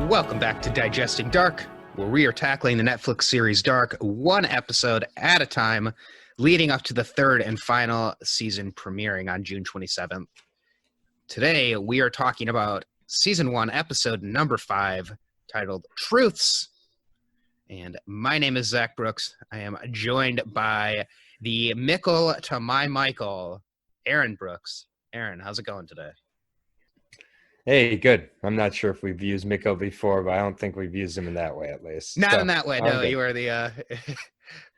Welcome back to Digesting Dark, where we are tackling the Netflix series Dark one episode at a time, leading up to the third and final season premiering on June 27th. Today, we are talking about season 1, episode number 5, titled Truths. And my name is Zach Brooks. I am joined by the Mickle to my Michael, Aaron Brooks. Aaron, how's it going today? Hey, good. I'm not sure if we've used Miko before, but I don't think we've used him in that way, at least. Not in that way, no. Okay. You are the...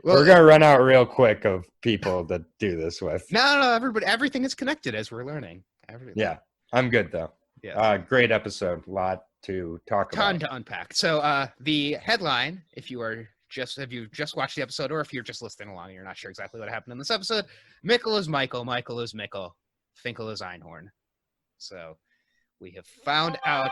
Well, we're going to run out real quick of people to do this with. No, everything is connected as we're learning. Everything. Yeah, I'm good, though. Yeah. Great episode. A lot to talk about. Ton to unpack. So the headline, if you just watched the episode, or if you're just listening along and you're not sure exactly what happened in this episode, Mickle is Michael, Michael is Mickle, Finkel is Einhorn. So we have found out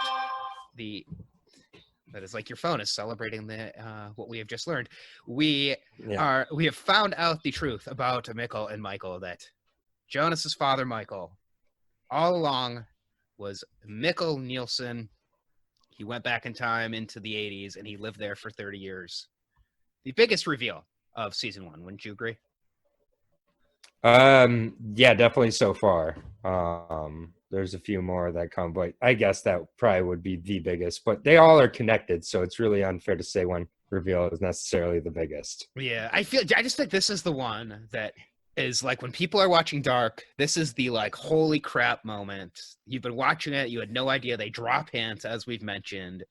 that is like your phone is celebrating the what we have just learned. We have found out the truth about Mickle and Michael, that Jonas's father, Michael, all along was Mikkel Nielsen. He went back in time into the 80s and he lived there for 30 years. The biggest reveal of season 1, wouldn't you agree? Yeah, definitely so far. There's a few more that come, but I guess that probably would be the biggest. But they all are connected, so it's really unfair to say one reveal is necessarily the biggest. Yeah, I just think this is the one that is like, when people are watching Dark, this is the like holy crap moment. You've been watching it, you had no idea. They drop hints, as we've mentioned.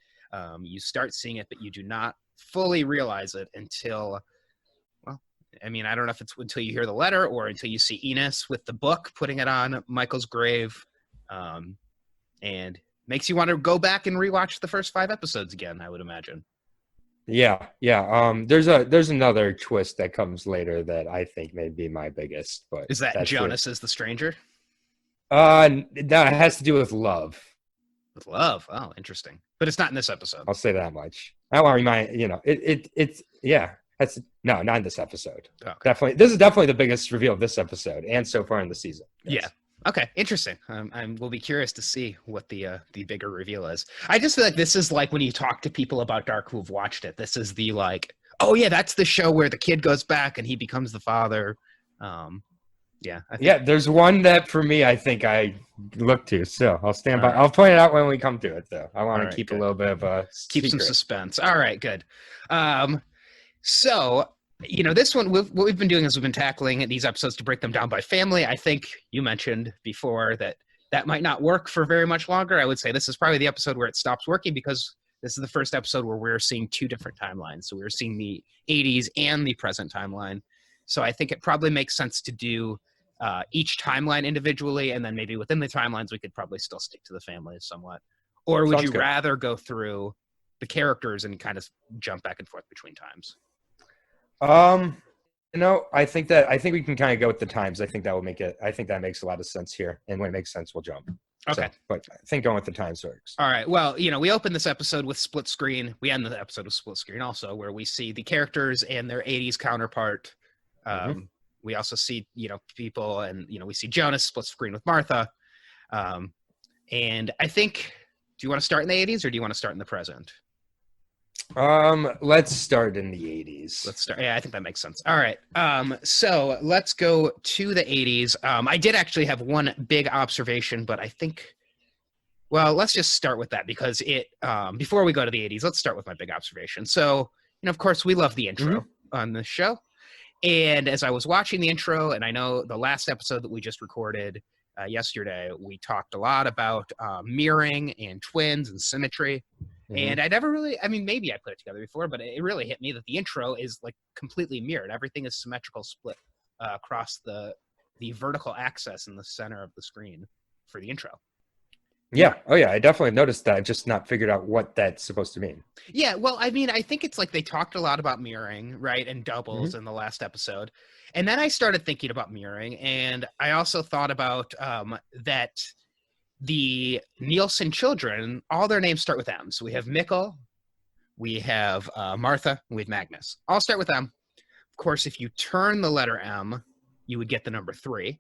You start seeing it, but you do not fully realize it until, well, I mean, I don't know if it's until you hear the letter or until you see Enos with the book putting it on Michael's grave. And makes you want to go back and rewatch the first 5 episodes again, I would imagine. Yeah. There's another twist that comes later that I think may be my biggest. But is that Jonas is the stranger? That has to do with love. With love? Oh, interesting. But it's not in this episode. I'll say that much. I want to remind it's yeah. That's not in this episode. Okay. Definitely, this is definitely the biggest reveal of this episode and so far in the season. Yes. Yeah. Okay, interesting. We'll be curious to see what the bigger reveal is. I just feel like this is like when you talk to people about Dark who've watched it. This is the like, oh yeah, that's the show where the kid goes back and he becomes the father. Yeah. There's one that for me I think I look to. So I'll stand by. Right. I'll point it out when we come to it, though. I want to keep a little bit of a keep some suspense. All right, good. So. You know, this one, what we've been doing is we've been tackling these episodes to break them down by family. I think you mentioned before that might not work for very much longer. I would say this is probably the episode where it stops working, because this is the first episode where we're seeing 2 different timelines. So we're seeing the 80s and the present timeline. So I think it probably makes sense to do each timeline individually, and then maybe within the timelines we could probably still stick to the families somewhat. Or would you rather go through the characters and kind of jump back and forth between times? I think we can kind of go with the times. I think that makes a lot of sense here. And when it makes sense, we'll jump. Okay. So, but I think going with the times works. All right. Well, we open this episode with split screen. We end the episode with split screen also, where we see the characters and their 80s counterpart. We also see, people, and, we see Jonas split screen with Martha. And I think, do you want to start in the 80s or do you want to start in the present? Let's start in the 80s. Let's start. Yeah, I think that makes sense. All right. So let's go to the 80s. I did actually have one big observation, but I think, well, let's just start with that, because before we go to the 80s, let's start with my big observation. So, of course, we love the intro on this show. And as I was watching the intro, and I know the last episode that we just recorded yesterday, we talked a lot about mirroring and twins and symmetry. And I never really, maybe I put it together before, but it really hit me that the intro is like completely mirrored. Everything is symmetrical split across the vertical axis in the center of the screen for the intro. Yeah. Oh, yeah. I definitely noticed that. I've just not figured out what that's supposed to mean. Yeah. Well, I think it's like they talked a lot about mirroring, right, and doubles in the last episode. And then I started thinking about mirroring, and I also thought about that the Nielsen children, all their names start with M. So we have Mikkel, we have Martha, we have Magnus. All start with M. Of course, if you turn the letter M, you would get the number 3.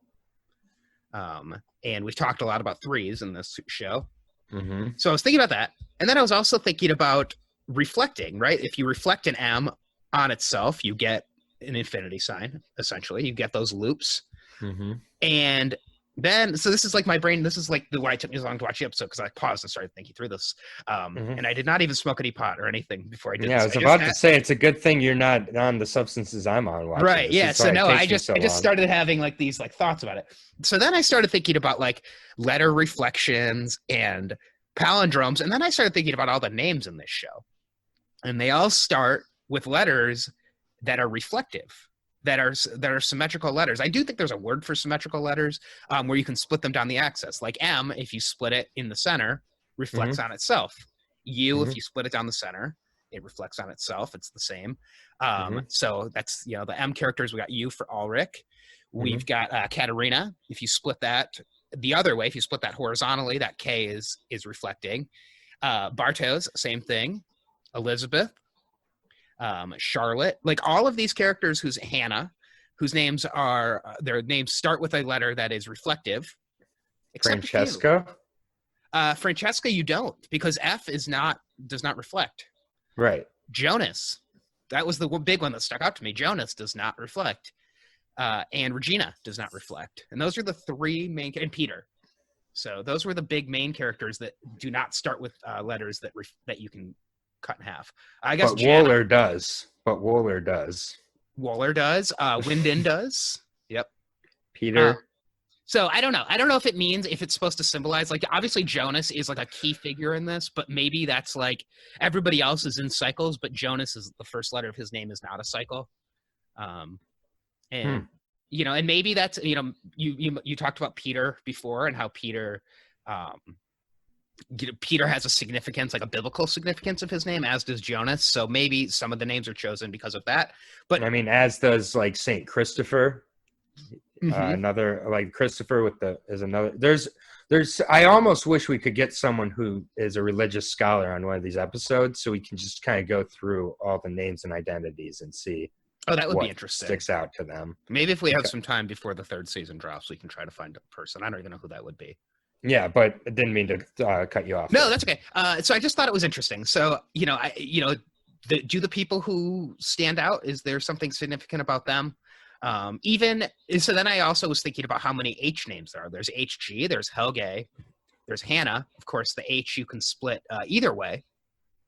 And we've talked a lot about threes in this show. Mm-hmm. So I was thinking about that. And then I was also thinking about reflecting, right? If you reflect an M on itself, you get an infinity sign, essentially. You get those loops. Mm-hmm. And then, so this is like my brain, this is like why it took me so long to watch the episode, because I paused and started thinking through this. Mm-hmm. And I did not even smoke any pot or anything before I did Yeah, I this. was about to say it's a good thing you're not on the substances I'm on watching. Right. This. Yeah. That's So why it no, takes I me just so I just long. started having like these like thoughts about it. So then I started thinking about like letter reflections and palindromes, and then I started thinking about all the names in this show, and they all start with letters that are reflective, that are symmetrical letters. I do think there's a word for symmetrical letters, where you can split them down the axis. Like M, if you split it in the center, reflects on itself. U, if you split it down the center, it reflects on itself. It's the same. So that's, the M characters. We got U for Ulrich. We've got Katerina. If you split that the other way, if you split that horizontally, that K is reflecting. Bartos, same thing. Elizabeth, Charlotte, like all of these characters whose Hannah, whose names are their names start with a letter that is reflective. Except Francesca. Francesca, you don't, because F does not reflect. Right. Jonas, that was the big one that stuck out to me. Jonas does not reflect, and Regina does not reflect, and those are the three main. And Peter. So those were the big main characters that do not start with letters that you can cut in half. I guess But Wooler does. Wooler does. Winden does. Yep. Peter. So I don't know. I don't know if it means, if it's supposed to symbolize, like, obviously Jonas is like a key figure in this, but maybe that's like everybody else is in cycles, but Jonas is the first letter of his name is not a cycle. And maybe that's, you talked about Peter before, and how Peter, Peter has a significance, like a biblical significance of his name, as does Jonas. So maybe some of the names are chosen because of that. But I mean, as does like Saint Christopher. Another, like Christopher is another. There's. I almost wish we could get someone who is a religious scholar on one of these episodes, so we can just kind of go through all the names and identities and see. Oh, that would be interesting. Sticks out to them. Maybe if we have some time before the third season drops, we can try to find a person. I don't even know who that would be. Yeah, but I didn't mean to cut you off. No, that's okay. So I just thought it was interesting. So, do the people who stand out, is there something significant about them? So then I also was thinking about how many H names there are. There's HG, there's Helge, there's Hannah. Of course, the H you can split either way.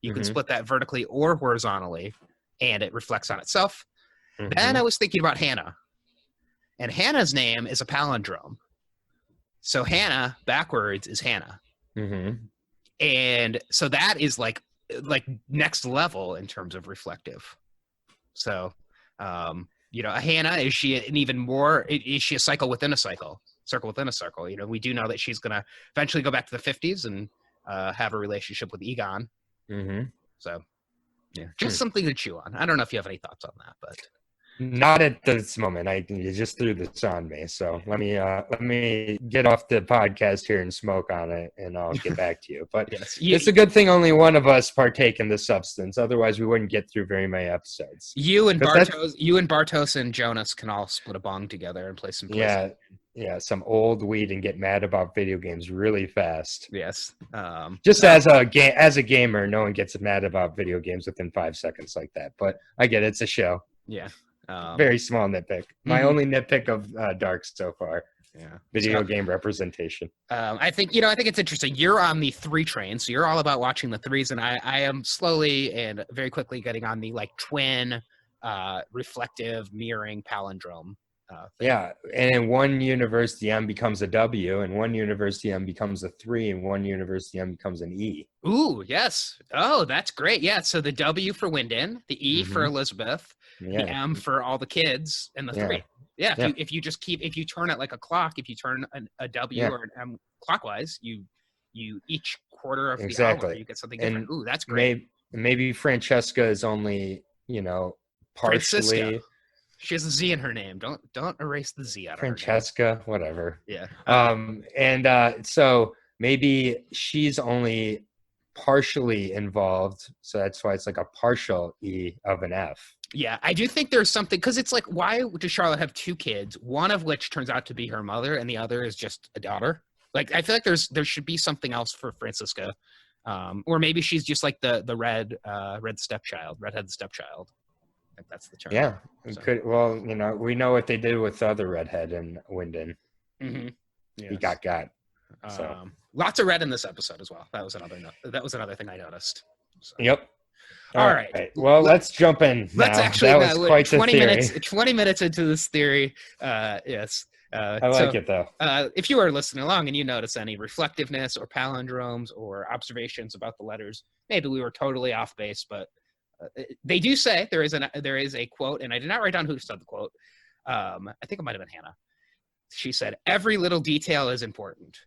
You can split that vertically or horizontally, and it reflects on itself. Then I was thinking about Hannah, and Hannah's name is a palindrome. So Hannah backwards is Hannah. And so that is like next level in terms of reflective. So, a Hannah, is she an even more, is she a cycle within a cycle within a circle? We do know that she's going to eventually go back to the 50s and have a relationship with Egon. So, yeah, just something to chew on. I don't know if you have any thoughts on that, but. Not at this moment. You just threw this on me, so let me get off the podcast here and smoke on it, and I'll get back to you. But yes. It's a good thing only one of us partake in the substance. Otherwise, we wouldn't get through very many episodes. You and Bartos and Jonas can all split a bong together and play some. Yeah, some old weed and get mad about video games really fast. Yes. Just as a gamer, no one gets mad about video games within 5 seconds like that. But I get it, it's a show. Yeah. Very small nitpick. My only nitpick of Dark so far. Yeah. Video game representation. I think it's interesting. You're on the 3 train, so you're all about watching the 3s, and I am slowly and very quickly getting on the like twin, reflective, mirroring palindrome. Yeah, and in one universe the M becomes a W, and one universe the M becomes a 3, and one universe the M becomes an E. Ooh, yes. Oh, that's great. Yeah, so the W for Winden, the E for Elizabeth, the M for all the kids, and the 3. Yeah, if you turn it like a clock, if you turn a W or an M clockwise, you each quarter of the hour you get something different. Ooh, that's great. Maybe Francesca is only, partially. Francisca. She has a Z in her name. Don't erase the Z out of Francesca, her name. whatever. Yeah. So maybe she's only partially involved, so that's why it's like a partial E of an F. Yeah, I do think there's something, because it's like, why does Charlotte have 2 kids, one of which turns out to be her mother, and the other is just a daughter? Like, I feel like there should be something else for Francisca, or maybe she's just like the redheaded stepchild. I think that's the term. Yeah. So. Well, we know what they did with the other redhead in Winden. Mm-hmm. Yes. He got. So. Lots of red in this episode as well. That was another thing I noticed. So. Yep. All right. Well, let's jump in. Let's now. actually. That was quite 20 the theory. minutes. 20 minutes into this theory. Yes. I like it though. If you are listening along and you notice any reflectiveness or palindromes or observations about the letters, maybe we were totally off base, but they do say there is a quote, and I did not write down who said the quote. I think it might have been Hannah. She said, "Every little detail is important,"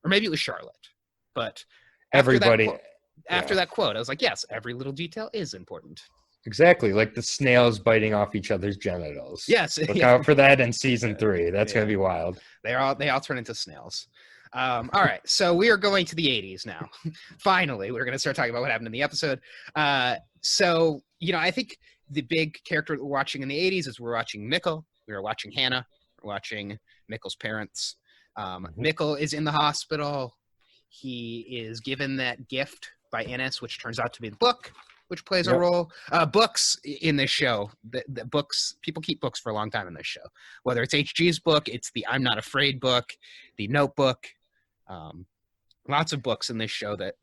or maybe it was Charlotte. But everybody. After that quote, I was like, yes, every little detail is important. Exactly, like the snails biting off each other's genitals. Yes. Look out for that in season 3. That's going to be wild. They all turn into snails. All right, so we are going to the 80s now. Finally, we're going to start talking about what happened in the episode. So, I think the big character that we're watching in the 80s is we're watching Mikkel, we were watching Hannah, we're watching Mikkel's parents. Mikkel is in the hospital. He is given that gift by Ines, which turns out to be the book, which plays a role. Books in this show, the books, people keep books for a long time in this show. Whether it's HG's book, it's the I'm Not Afraid book, the Notebook. Lots of books in this show that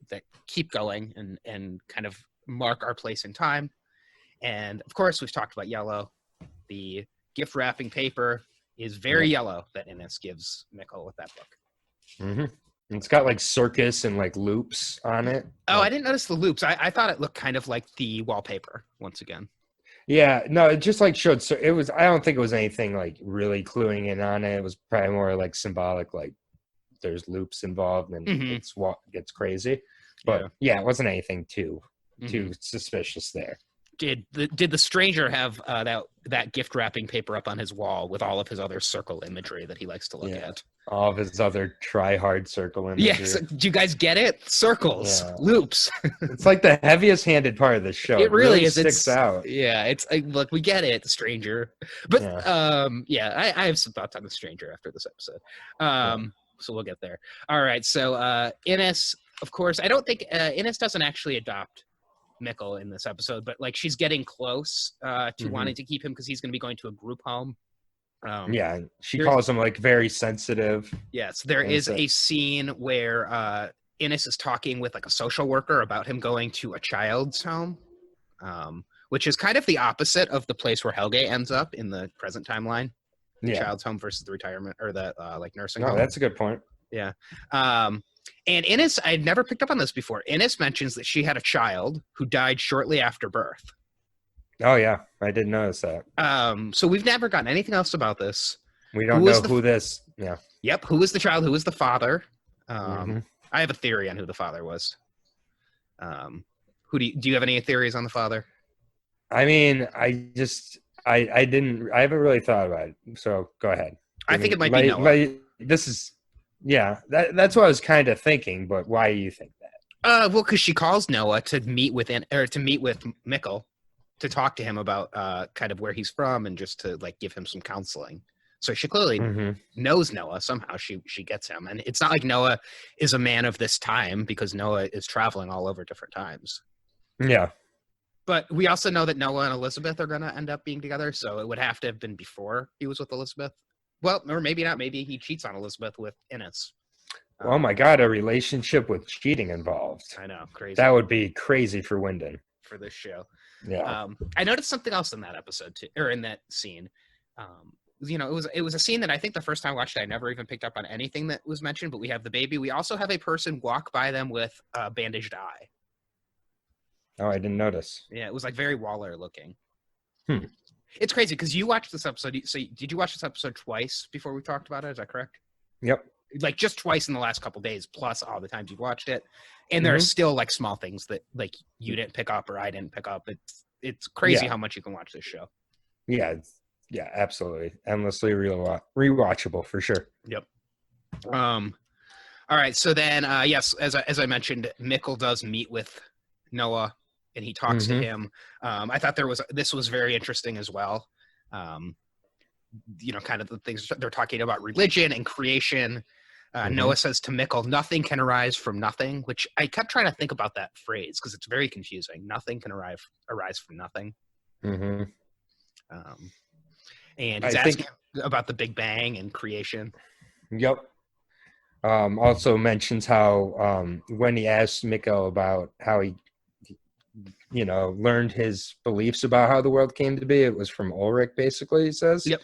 keep going and kind of mark our place in time. And of course, we've talked about yellow. The gift wrapping paper is very yellow that Ines gives Mikkel with that book. Mm-hmm. It's got like circus and like loops on it. Oh, I didn't notice the loops. I thought it looked kind of like the wallpaper once again. Yeah, no, it just like showed. So it was. I don't think it was anything like really cluing in on it. It was probably more like symbolic, like there's loops involved and it's what gets crazy. But yeah, it wasn't anything too suspicious there. Did the stranger have that gift wrapping paper up on his wall with all of his other circle imagery that he likes to look at? All of his other try-hard circle imagery. Yes, do you guys get it? Circles, loops. It's like the heaviest-handed part of the show. It really is. Sticks out. Yeah, it's look, we get it, the stranger. But I have some thoughts on the stranger after this episode. So we'll get there. All right, so Ines, of course, I don't think Ines doesn't actually adopt Mikkel in this episode, but like she's getting close to wanting to keep him because he's going to be going to a group home. She calls him like very sensitive. Yes, there is a scene where Ines is talking with like a social worker about him going to a child's home, which is kind of the opposite of the place where Helge ends up in the present timeline. The child's home versus the retirement or the like nursing home. Oh, that's a good point. Yeah. And Ines, I'd never picked up on this before. Ines mentions that she had a child who died shortly after birth. Oh, yeah. I didn't notice that. So we've never gotten anything else about this. We don't know who this... Yeah. Yep. Who was the child? Who was the father? I have a theory on who the father was. Do you have any theories on the father? I mean, I haven't really thought about it. So go ahead. I think it might be Noah. That's what I was kind of thinking, but why do you think that? Well, because she calls Noah to meet with Mikkel to talk to him about kind of where he's from and just to like give him some counseling. So she clearly knows Noah somehow. She gets him, and it's not like Noah is a man of this time because Noah is traveling all over different times. Yeah, but we also know that Noah and Elizabeth are going to end up being together, so it would have to have been before he was with Elizabeth. Well, or maybe not. Maybe he cheats on Elizabeth with Ines. Oh my God, a relationship with cheating involved. I know, crazy. That would be crazy for Winden. For this show. Yeah. I noticed something else in that episode too, or in that scene. It was a scene that I think the first time I watched it, I never even picked up on anything that was mentioned, but we have the baby. We also have a person walk by them with a bandaged eye. Oh, I didn't notice. Yeah, it was like very Waller looking. It's crazy because you watched this episode. So did you watch this episode twice before we talked about it? Is that correct? Yep. Like just twice in the last couple days, plus all the times you've watched it. And there are still like small things that like you didn't pick up or I didn't pick up. It's crazy how much you can watch this show. Yeah. Yeah, absolutely. Endlessly rewatchable for sure. Yep. All right. So then, yes, as I mentioned, Mikkel does meet with Noah and he talks to him. I thought this was very interesting as well. Kind of the things they're talking about religion and creation. Noah says to Mikkel, nothing can arise from nothing, which I kept trying to think about that phrase because it's very confusing. Nothing can arise from nothing. Mm-hmm. And he's asking about the Big Bang and creation. Yep. Also mentions how when he asked Mikkel about how he, learned his beliefs about how the world came to be, it was from Ulrich, basically, he says. Yep.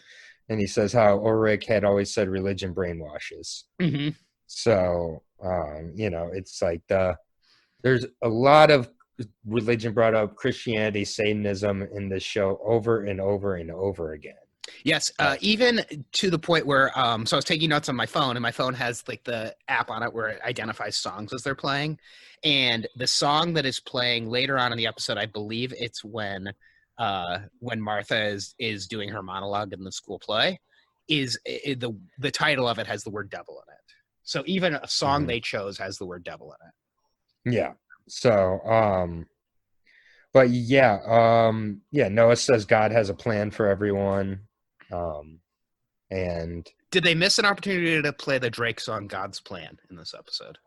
And he says how Ulrich had always said religion brainwashes. Mm-hmm. So, it's like there's a lot of religion brought up, Christianity, Satanism in this show over and over and over again. Yes, even to the point where, so I was taking notes on my phone, and my phone has like the app on it where it identifies songs as they're playing. And the song that is playing later on in the episode, I believe it's when Martha is doing her monologue in the school play, the title of it has the word devil in it. So even a song they chose has the word devil in it. Yeah. So, but Noah says God has a plan for everyone. And did they miss an opportunity to play the Drake song "God's Plan" in this episode?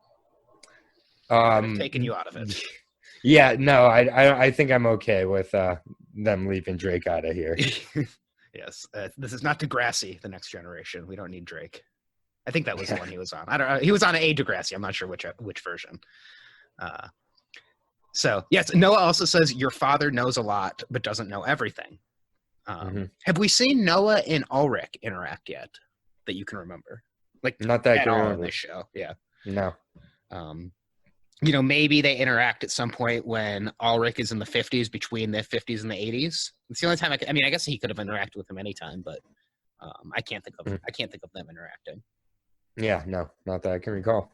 I've taken you out of it. Yeah, no, I think I'm okay with them leaving Drake out of here. Yes, this is not Degrassi, the Next Generation. We don't need Drake. I think that was the one he was on. I don't know. He was on a Degrassi. I'm not sure which version. So yes, Noah also says your father knows a lot but doesn't know everything. Have we seen Noah and Ulrich interact yet that you can remember? Like not that at all in this show. Yeah. No. Maybe they interact at some point when Ulrich is in the 50s, between the 50s and the 80s. It's the only time I guess he could have interacted with him anytime, but I can't think of them interacting. Yeah, no, not that I can recall.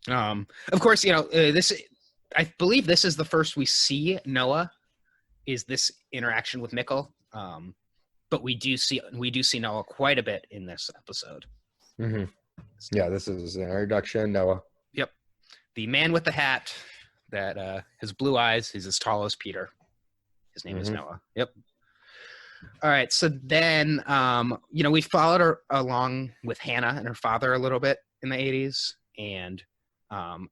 Of course, this. I believe this is the first we see Noah. Is this interaction with Mikkel? But we do see Noah quite a bit in this episode. Mm-hmm. Yeah, this is an introduction, Noah. Yep, the man with the hat that has blue eyes. He's as tall as Peter. His name is Noah. Yep. All right, so then we followed her along with Hannah and her father a little bit in the 80s, and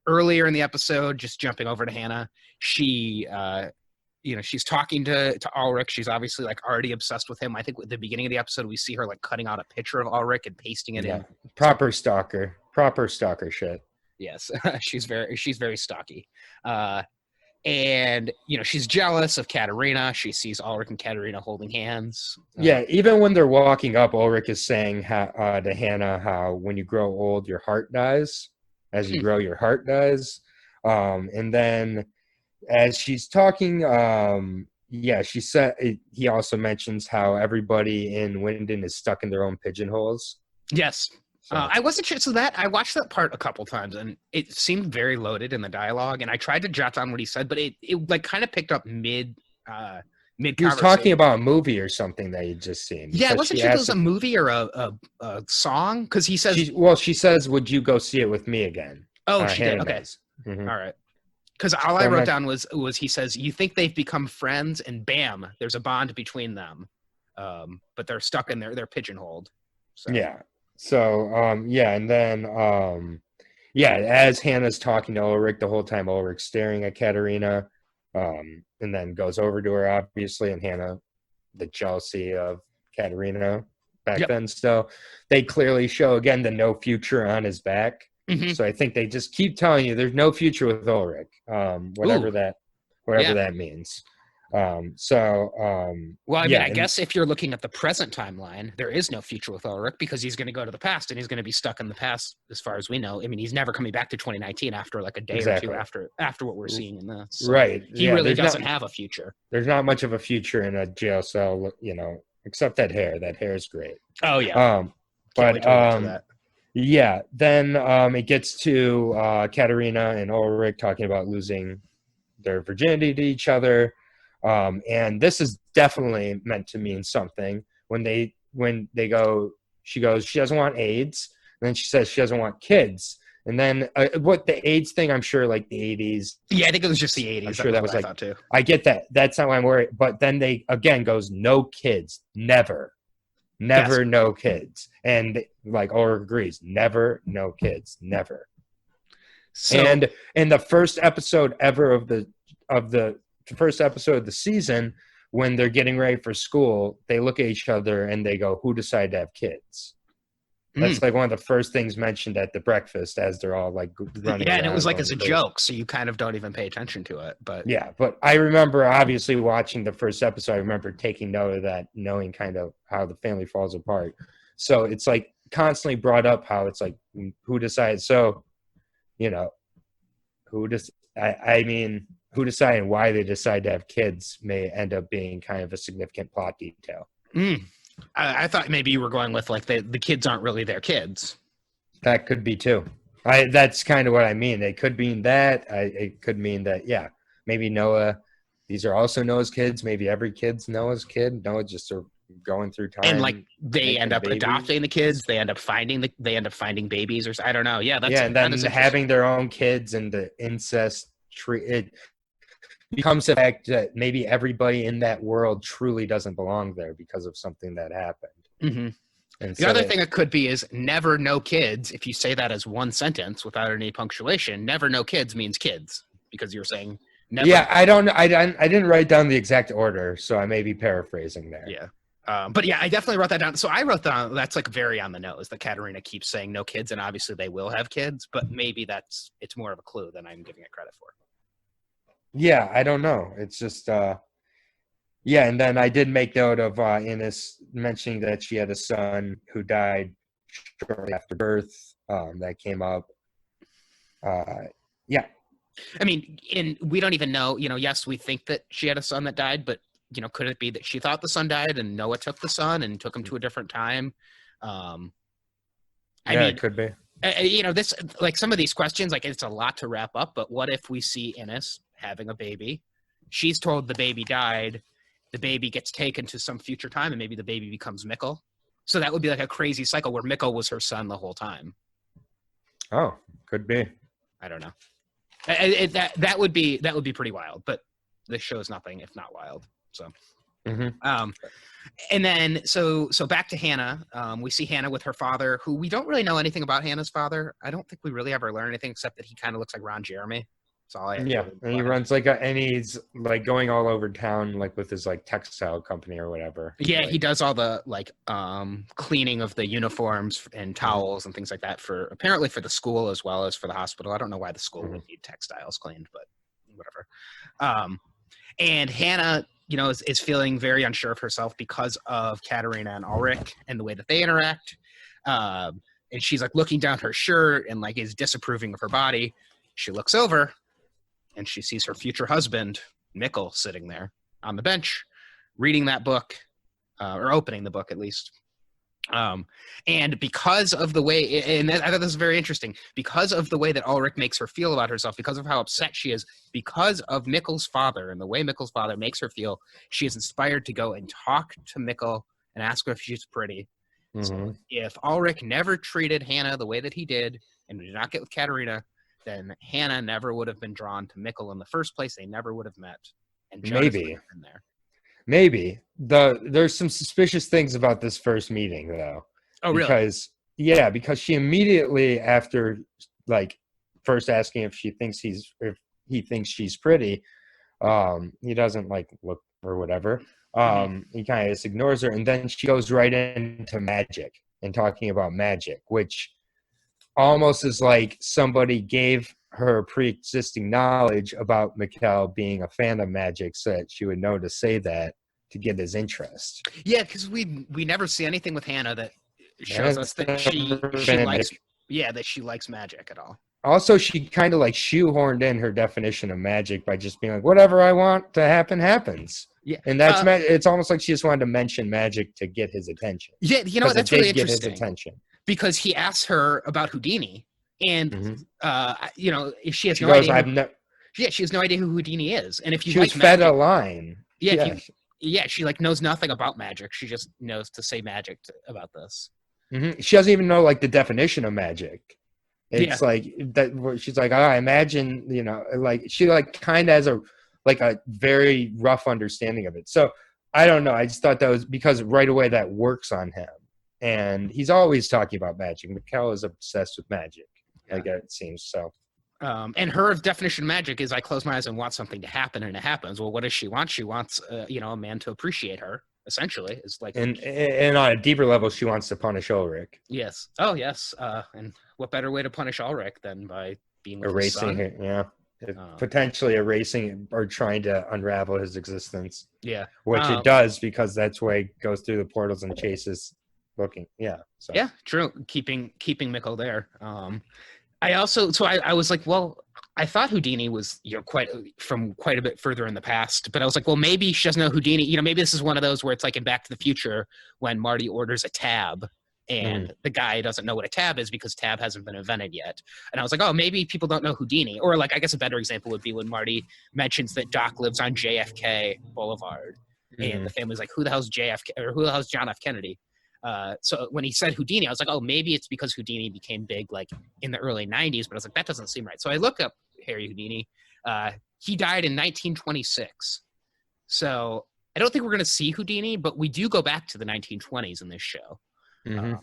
earlier in the episode, just jumping over to Hannah, she she's talking to Ulrich. She's obviously like already obsessed with him. I think at the beginning of the episode, we see her like cutting out a picture of Ulrich and pasting it in. Proper stalker shit. Yes, she's very stocky. And she's jealous of Katerina. She sees Ulrich and Katerina holding hands. Yeah, even when they're walking up, Ulrich is saying to Hannah how when you grow old, your heart dies. As you grow, your heart dies. And then as she's talking, she said he also mentions how everybody in Winden is stuck in their own pigeonholes. Yes. So. I wasn't sure. So I watched that part a couple times, and it seemed very loaded in the dialogue. And I tried to jot down what he said, but it like kind of picked up mid. He was talking about a movie or something that you'd just seen. Yeah, I wasn't sure if it was a movie or a song, because he says. She says, "Would you go see it with me again?" Oh, she did. Okay. Mm-hmm. All right. Because all I wrote down was he says, you think they've become friends, and bam, there's a bond between them, but they're stuck in they're pigeonholed. So. Yeah. So and then as Hannah's talking to Ulrich the whole time, Ulrich's staring at Katerina, and then goes over to her obviously, and Hannah, the jealousy of Katerina back then. So they clearly show again the no future on his back. Mm-hmm. So I think they just keep telling you there's no future with Ulrich, whatever that means. I guess if you're looking at the present timeline, there is no future with Ulrich because he's going to go to the past and he's going to be stuck in the past as far as we know. I mean, he's never coming back to 2019 after like a day or two after what we're seeing in this. So right. He really doesn't have a future. There's not much of a future in a jail cell, except that hair. That hair is great. Oh yeah. Then it gets to Katerina and Ulrich talking about losing their virginity to each other. And this is definitely meant to mean something. When they go, she goes, she doesn't want AIDS. And then she says she doesn't want kids. And then what the AIDS thing, I'm sure like the 80s. Yeah, I think it was just the 80s. I'm sure that was like, too. I get that. That's not why I'm worried. But then they again goes, no kids, never. Never no kids. And like Ulrich agrees, never no kids, never. So, And in the first episode ever of the first episode of the season, when they're getting ready for school, they look at each other and they go, "Who decided to have kids?" That's like one of the first things mentioned at the breakfast as they're all like running. yeah, and it was like as a crazy. joke, so you kind of don't even pay attention to it. But yeah, but I remember obviously watching the first episode. I remember taking note of that, knowing kind of how the family falls apart. So it's like constantly brought up how it's like who decides. So, you know, I mean, who decided why they decide to have kids may end up being kind of a significant plot detail. I thought maybe you were going with like the kids aren't really their kids. That could be too. That's kind of what I mean. It could mean that. It could mean that. Yeah, maybe Noah. These are also Noah's kids. Maybe every kid's Noah's kid. Noah just are going through time, and like they end up adopting the kids. They end up finding babies, or I don't know. Yeah, that's and then having their own kids and the incest tree. It becomes the fact that maybe everybody in that world truly doesn't belong there because of something that happened. Mm-hmm. And the other thing it could be is never no kids. If you say that as one sentence without any punctuation, never no kids means kids because you're saying never. Yeah, I didn't write down the exact order, so I may be paraphrasing there. Yeah. But yeah, I definitely wrote that down. So I wrote down that's like very on the nose that Katerina keeps saying no kids, and obviously they will have kids, but maybe it's more of a clue than I'm giving it credit for. Yeah, I don't know. It's just yeah, and then I did make note of Ines mentioning that she had a son who died shortly after birth. That came up. Yeah. I mean, we don't even know, yes, we think that she had a son that died, but could it be that she thought the son died and Noah took the son and took him to a different time? I mean, it could be. This, like some of these questions, like it's a lot to wrap up, but what if we see Ines having a baby? She's told the baby died. The baby gets taken to some future time and maybe the baby becomes Mikkel. So that would be like a crazy cycle where Mikkel was her son the whole time. Oh, could be. I don't know. That would be pretty wild, but this show is nothing if not wild. So, and then so back to Hannah. We see Hannah with her father, who we don't really know anything about. Hannah's father. I don't think we really ever learn anything except that he kind of looks like Ron Jeremy. That's all I. Yeah, and he runs and he's like going all over town, like with his like textile company or whatever. Yeah, he does all the like cleaning of the uniforms and towels and things like that apparently for the school as well as for the hospital. I don't know why the school would need textiles cleaned, but whatever. And Hannah, is feeling very unsure of herself because of Katerina and Ulrich and the way that they interact. And she's like looking down her shirt and like is disapproving of her body. She looks over and she sees her future husband, Mikkel, sitting there on the bench, reading that book, or opening the book at least. And because of the way, and I thought this was very interesting, because of the way that Ulrich makes her feel about herself, because of how upset she is, because of Mikkel's father and the way Mikkel's father makes her feel, she is inspired to go and talk to Mikkel and ask her if she's pretty. So if Ulrich never treated Hannah the way that he did and did not get with Katerina, then Hannah never would have been drawn to Mikkel in the first place. They never would have met. And Jonas would have been there. Maybe. There's some suspicious things about this first meeting, though. Oh, really? Because she immediately, after like first asking if he thinks she's pretty, he doesn't like look or whatever. He kind of just ignores her, and then she goes right into magic and talking about magic, which almost is like somebody gave her pre-existing knowledge about Mikkel being a fan of magic so that she would know to say that to get his interest. Yeah, because we never see anything with Hannah that shows us that she likes that she likes magic at all. Also, she kind of like shoehorned in her definition of magic by just being like, whatever I want to happen happens. Yeah, and that's it's almost like she just wanted to mention magic to get his attention. Yeah, that's really interesting. Get his attention. Because he asks her about Houdini, and she has no idea. She has no idea who Houdini is, and if you like fed a line. She like knows nothing about magic. She just knows to say magic about this. She doesn't even know like the definition of magic. It's like that. She's like, I imagine, like she like kind of has a very rough understanding of it. So I don't know. I just thought that was because right away that works on him. And he's always talking about magic. Mikkel is obsessed with magic, like it seems. So, and her definition of magic is I close my eyes and want something to happen, and it happens. Well, what does she want? She wants, a man to appreciate her. Essentially, is like, and on a deeper level, she wants to punish Ulrich. Yes. Oh, yes. And what better way to punish Ulrich than by being with Erasing his son? him, potentially erasing or trying to unravel his existence. Yeah, which it does because that's why he goes through the portals and chases. Looking, so. Yeah, true. Keeping Mikkel there. I was like, well, I thought Houdini was quite a bit further in the past, but I was like, well, maybe she doesn't know Houdini. Maybe this is one of those where it's like in Back to the Future when Marty orders a tab and the guy doesn't know what a tab is because tab hasn't been invented yet. And I was like, oh, maybe people don't know Houdini. Or like, I guess a better example would be when Marty mentions that Doc lives on JFK Boulevard, and the family's like, who the hell's JFK, or who the hell's John F. Kennedy? So when he said Houdini, I was like, oh, maybe it's because Houdini became big like in the early 90s, but I was like, that doesn't seem right. So I look up Harry Houdini. He died in 1926. So I don't think we're going to see Houdini, but we do go back to the 1920s in this show. I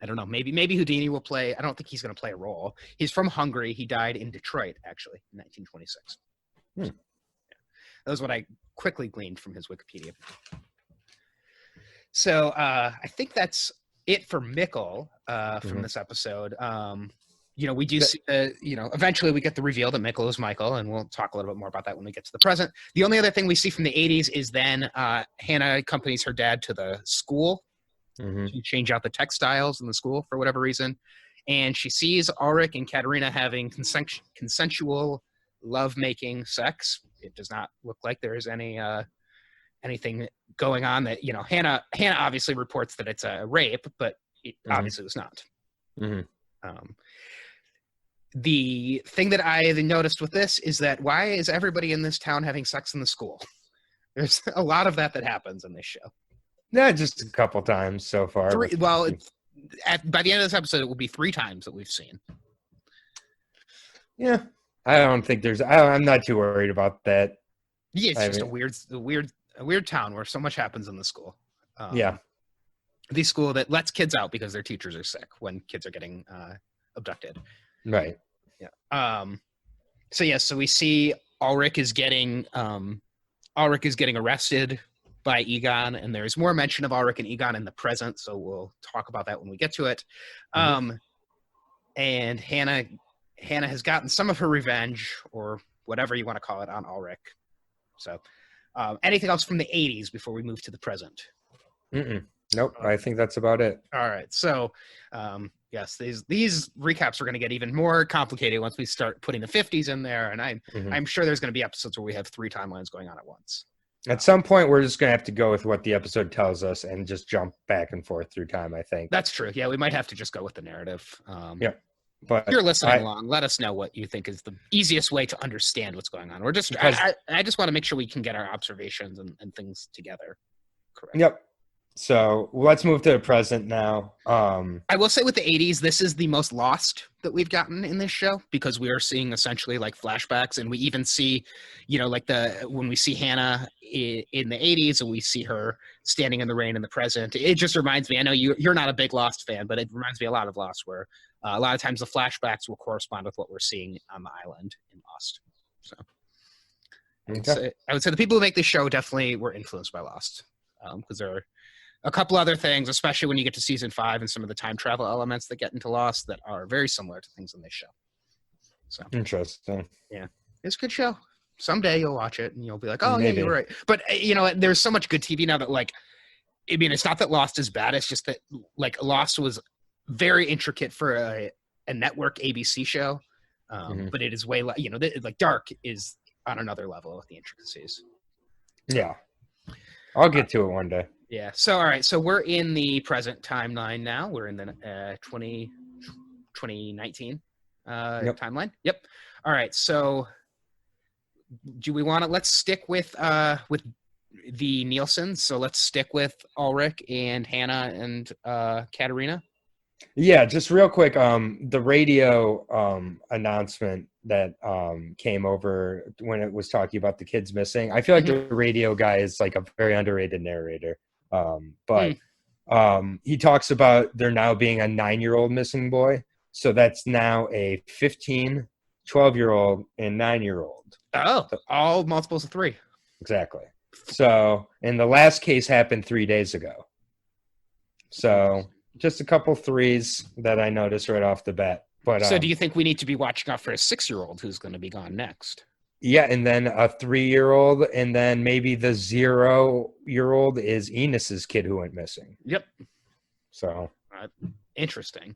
don't know. Maybe Houdini will play. I don't think he's going to play a role. He's from Hungary. He died in Detroit, actually, in 1926. So, that was what I quickly gleaned from his Wikipedia. So I think that's it for Mikkel from this episode. We do see, eventually we get the reveal that Mikkel is Michael, and we'll talk a little bit more about that when we get to the present. The only other thing we see from the 80s is then Hannah accompanies her dad to the school to change out the textiles in the school for whatever reason. And she sees Ulrich and Katerina having consensual love-making sex. It does not look like there is anything going on that, Hannah obviously reports that it's a rape, but it obviously was not. The thing that I noticed with this is that why is everybody in this town having sex in the school? There's a lot of that happens in this show. Yeah, just a couple times so far. By the end of this episode, it will be 3 times that we've seen. Yeah, I don't think I'm not too worried about that. Yeah, it's just a weird town where so much happens in the school. The school that lets kids out because their teachers are sick when kids are getting abducted. Right. Yeah. So we see Ulrich is getting arrested by Egon, and there's more mention of Ulrich and Egon in the present, so we'll talk about that when we get to it. And Hannah has gotten some of her revenge, or whatever you want to call it, on Ulrich. So anything else from the 80s before we move to the present? Nope, I think that's about it. All right. So, yes, these recaps are going to get even more complicated once we start putting the 50s in there, and I'm sure there's going to be episodes where we have 3 timelines going on at once. At some point, we're just going to have to go with what the episode tells us and just jump back and forth through time, I think. That's true. Yeah, we might have to just go with the narrative. But if you're listening along, let us know what you think is the easiest way to understand what's going on. I just want to make sure we can get our observations and things together. Correct. Yep. So let's move to the present now. I will say with the 80s, this is the most lost that we've gotten in this show because we are seeing essentially like flashbacks, and we even see, when we see Hannah in the 80s and we see her standing in the rain in the present. It just reminds me, I know you're not a big Lost fan, but it reminds me a lot of Lost, where a lot of times the flashbacks will correspond with what we're seeing on the island in Lost. So I would say the people who make this show definitely were influenced by Lost, because there are a couple other things, especially when you get to season 5 and some of the time travel elements that get into Lost that are very similar to things in this show. So interesting. Yeah, it's a good show. Someday you'll watch it and you'll be like, oh, maybe. Yeah, you're right. But there's so much good TV now that it's not that Lost is bad. It's just that Lost was very intricate for a network ABC show. But it is way Dark is on another level with the intricacies. Yeah. I'll get to it one day. Yeah. So, all right. So we're in the present timeline now. We're in the 2019 timeline. Yep. All right. So do we want to, let's stick with the Nielsen. So let's stick with Ulrich and Hannah and Katerina. Yeah, just real quick, the radio announcement that came over when it was talking about the kids missing. I feel like the radio guy is like a very underrated narrator. But he talks about there now being a 9-year-old missing boy. So that's now a 15, 12-year-old, and 9-year-old. Oh, So, all multiples of 3. exactly. So, and the last case happened 3 days ago. So just a couple threes that I noticed right off the bat. But so do you think we need to be watching out for a 6-year-old who's going to be gone next? Yeah, and then a 3-year-old, and then maybe the 0-year-old is Enos's kid who went missing. Yep. So interesting.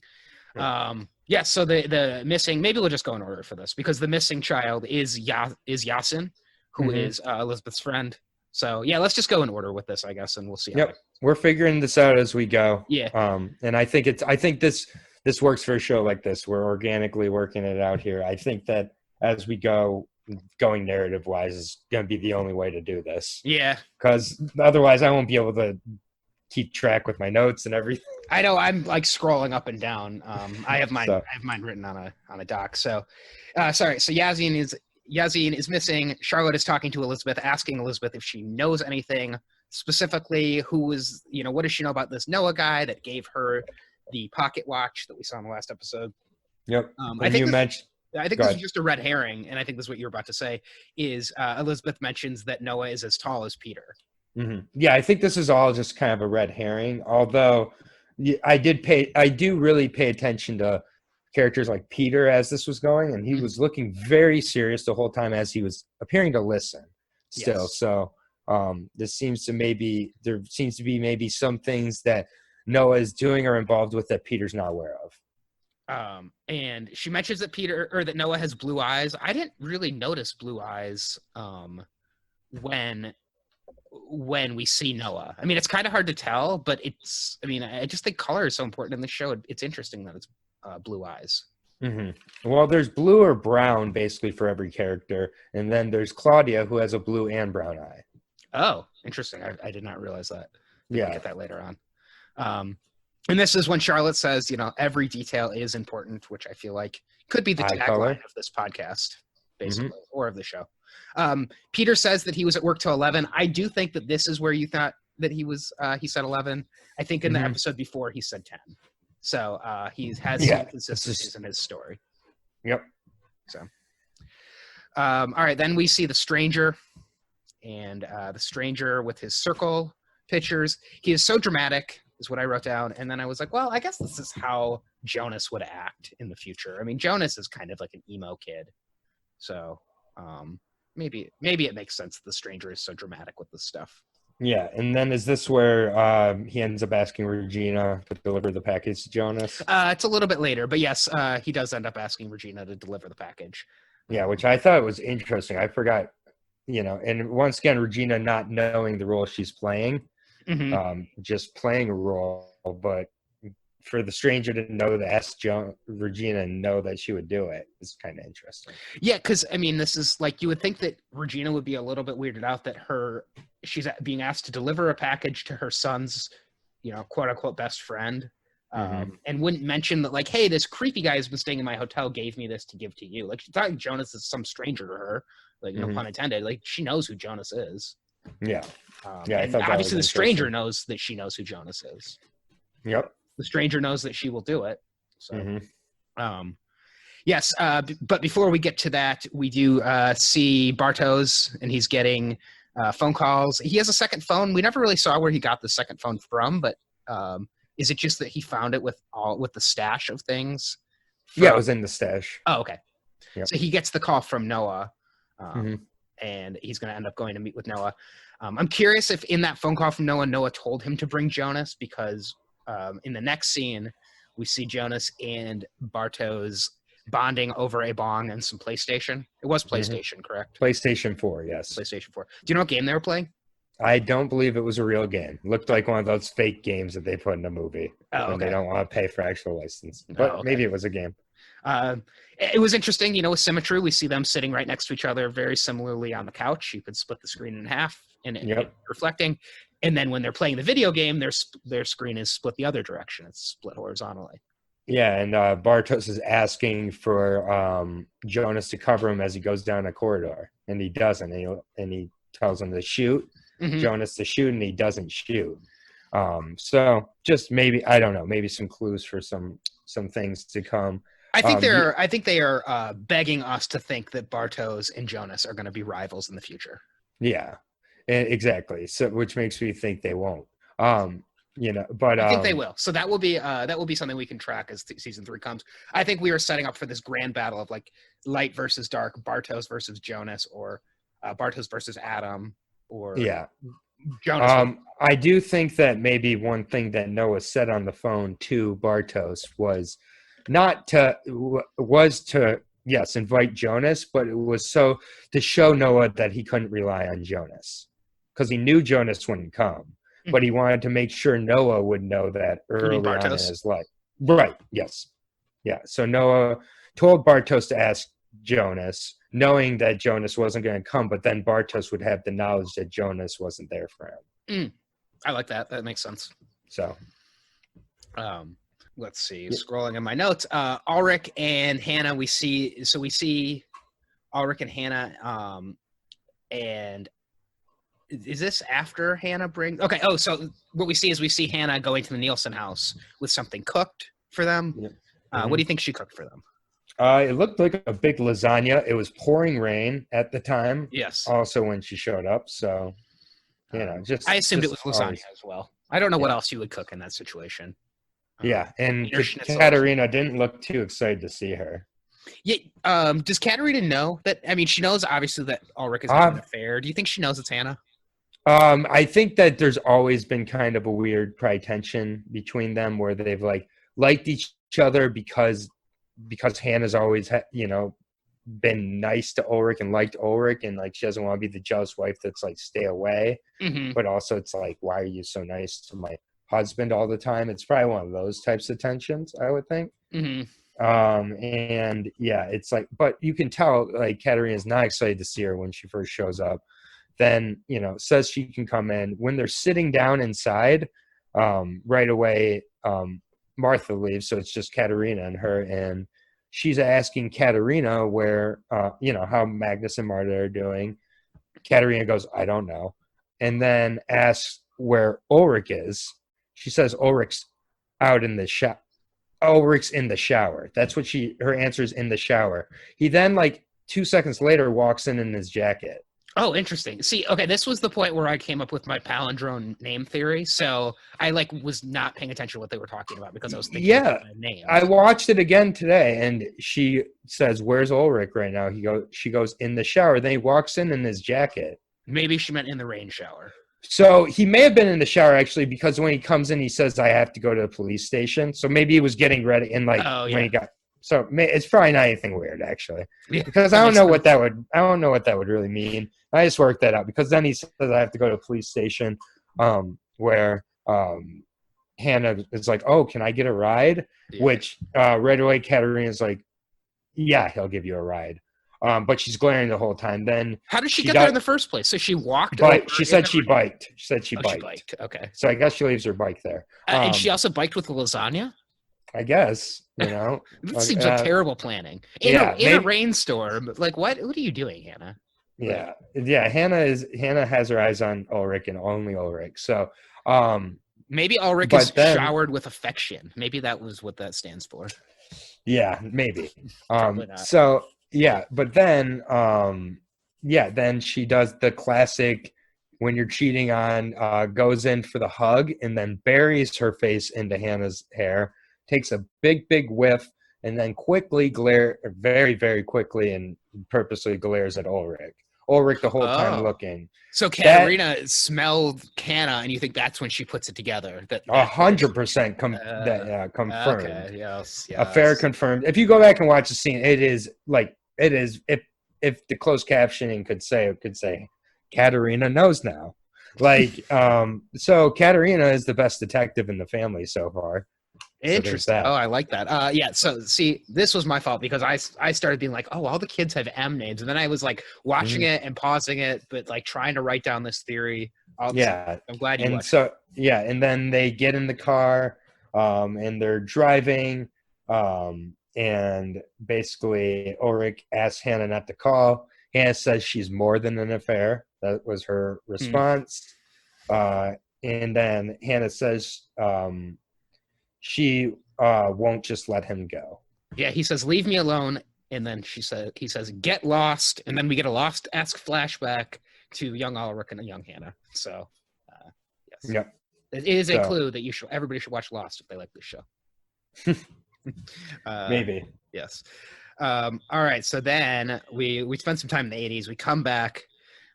Yeah. So the missing. Maybe we'll just go in order for this because the missing child is Yasin, who is Elizabeth's friend. So yeah, let's just go in order with this, I guess, and we'll see. Yep, we're figuring this out as we go. Yeah. And I think this works for a show like this. We're organically working it out here. I think that as we go, going narrative wise is going to be the only way to do this. Yeah. Because otherwise I won't be able to keep track with my notes and everything. I know I'm like scrolling up and down. I have mine. I have mine written on a doc. So, sorry. So Yazin is missing. Charlotte is talking to Elizabeth, asking Elizabeth if she knows anything specifically. What does she know about this Noah guy that gave her the pocket watch that we saw in the last episode? Yep. I think this ahead. is just a red herring, and I think this is what you were about to say. Is Elizabeth mentions that Noah is as tall as Peter? Mm-hmm. Yeah, I think this is all just kind of a red herring. Although I do really pay attention to characters like Peter as this was going, and he was looking very serious the whole time as he was appearing to listen still. Yes. So there seems to be maybe some things that Noah is doing or involved with that Peter's not aware of. And she mentions that that Noah has blue eyes. I didn't really notice blue eyes when we see Noah. I mean, it's kind of hard to tell, but I just think color is so important in the show. It's interesting that it's blue eyes. Mm-hmm. Well, there's blue or brown basically for every character, and then there's Claudia who has a blue and brown eye. Oh, interesting. I did not realize that. Yeah, we'll get that later on. And this is when Charlotte says, every detail is important, which I feel like could be the tagline of this podcast, basically, or of the show. Peter says that he was at work till 11. I do think that this is where you thought that he was. He said 11. I think in the episode before he said 10. So he has some consistencies in his story. Yep. So, all right. Then we see the stranger, and the stranger with his circle pictures. He is so dramatic, is what I wrote down. And then I was like, well, I guess this is how Jonas would act in the future. I mean, Jonas is kind of like an emo kid. So maybe it makes sense that the stranger is so dramatic with this stuff. Yeah, and then is this where he ends up asking Regina to deliver the package to Jonas? It's a little bit later, but yes, he does end up asking Regina to deliver the package. Yeah, which I thought was interesting. I forgot, and once again, Regina not knowing the role she's playing, just playing a role, but for the stranger to know to ask Regina and know that she would do it is kind of interesting. Yeah, because, I mean, this is like, you would think that Regina would be a little bit weirded out that she's being asked to deliver a package to her son's, quote unquote best friend. And wouldn't mention that, like, hey, this creepy guy who's been staying in my hotel gave me this to give to you. Like, she thought Jonas is some stranger to her, like, no pun intended. Like, she knows who Jonas is. Yeah. I thought obviously the stranger knows that she knows who Jonas is. Yep. The stranger knows that she will do it. So, yes. But before we get to that, we do see Bartos, and he's getting phone calls. He has a second phone. We never really saw where he got the second phone from, but is it just that he found it with the stash of things? Yeah, it was in the stash. Oh, okay. Yep. So he gets the call from Noah, and he's going to end up going to meet with Noah. I'm curious if in that phone call from Noah told him to bring Jonas, because in the next scene, we see Jonas and Bartos bonding over a bong and some PlayStation. It was PlayStation, correct? PlayStation 4, yes. PlayStation 4. Do you know what game they were playing? I don't believe it was a real game. It looked like one of those fake games that they put in a movie when they don't want to pay for actual license. But maybe it was a game. It was interesting, with symmetry. We see them sitting right next to each other very similarly on the couch. You could split the screen in half and reflecting. And then when they're playing the video game, their screen is split the other direction. It's split horizontally. Yeah, and Bartos is asking for Jonas to cover him as he goes down a corridor, and he doesn't. And he tells him to shoot, Hmm. Jonas to shoot, and he doesn't shoot. So just maybe, I don't know, maybe some clues for some things to come. I think they are begging us to think that Bartos and Jonas are going to be rivals in the future. Yeah, exactly. So which makes me think they won't. But I think they will. So that will be something we can track as season 3 comes. I think we are setting up for this grand battle of like light versus dark, Bartos versus Jonas, or Bartos versus Adam, or yeah. Jonas. I do think that maybe one thing that Noah said on the phone to Bartos was to yes, invite Jonas, but it was so to show Noah that he couldn't rely on Jonas because he knew Jonas wouldn't come, but he wanted to make sure Noah would know that You mean early on in Bartos? his life. Right. Yes. Yeah. So Noah told Bartos to ask Jonas, knowing that Jonas wasn't going to come, but then Bartos would have the knowledge that Jonas wasn't there for him. I like that. That makes sense. So, let's see. Scrolling in my notes, Ulrich and Hannah. We see Ulrich and Hannah. And is this after Hannah brings? Okay. Oh, so what we see Hannah going to the Nielsen house with something cooked for them. Yeah. What do you think she cooked for them? It looked like a big lasagna. It was pouring rain at the time. Yes. Also, when she showed up, so just I assumed just it was lasagna always, as well. I don't know what else you would cook in that situation. Yeah, and Schnitzel. Katerina didn't look too excited to see her. Yeah. Does Katerina know that? I mean, she knows obviously that Ulrich is having an affair. Do you think she knows it's Hannah? I think that there's always been kind of a weird probably tension between them where they've liked each other because Hannah's always been nice to Ulrich and liked Ulrich, and she doesn't want to be the jealous wife that's stay away. But also it's why are you so nice to my husband all the time? It's probably one of those types of tensions, I would think. And yeah, it's but you can tell Katerina's not excited to see her when she first shows up. Then says she can come in when they're sitting down inside. Right away, Martha leaves, so it's just Katerina and her, and she's asking Katerina where how Magnus and Marta are doing. Katerina goes, I don't know, and then asks where Ulrich is. She says Ulrich's out in the shower. Ulrich's in the shower. That's what her answer is, in the shower. He then 2 seconds later walks in his jacket. Oh, interesting. See, okay, this was the point where I came up with my palindrome name theory. So I was not paying attention to what they were talking about because I was thinking about names. I watched it again today, and she says, "Where's Ulrich right now?" She goes, in the shower. Then he walks in his jacket. Maybe she meant in the rain shower. So he may have been in the shower actually, because when he comes in, he says, "I have to go to the police station." So maybe he was getting ready, and when he got. So it's probably not anything weird actually, because I don't know what that would really mean. I just worked that out because then he says I have to go to a police station, where Hannah is like, "Oh, can I get a ride?" Yeah. Which right away Katerina's like, "Yeah, he'll give you a ride," but she's glaring the whole time. Then how did she get there in the first place? So she walked. She said she biked. She said she biked. She biked. Okay. So I guess she leaves her bike there. And she also biked with the lasagna. I guess, That seems like terrible planning in a rainstorm. What are you doing, Hannah? Yeah. Hannah has her eyes on Ulrich and only Ulrich. So maybe Ulrich is showered with affection. Maybe that was what that stands for. Yeah, maybe. So yeah, but then then she does the classic when you're cheating on, goes in for the hug and then buries her face into Hannah's hair, takes a big whiff, and then very, very quickly and purposely glares at Ulrich. Ulrich the whole time looking. So Katerina smelled Hannah, and you think that's when she puts it together? 100% confirmed. Okay, yes. Affair confirmed. If you go back and watch the scene, it is if the closed captioning could say Katerina knows now. So Katerina is the best detective in the family so far. Interesting. Oh, I like that. So see, this was my fault because I started being like, oh, all the kids have M names, and then I was watching it and pausing it, but trying to write down this theory. I'm glad you watched. And then they get in the car, and they're driving. And basically Ulrich asks Hannah not to call. Hannah says she's more than an affair. That was her response. And then Hannah says she won't just let him go. Yeah, he says, "Leave me alone," and then he says, "Get lost," and then we get a Lost-esque flashback to young Ulrich and young Hannah. So, yes, Yep. it is a clue that everybody should watch Lost if they like this show. Maybe. Yes. All right. So then we spend some time in the 80s. We come back.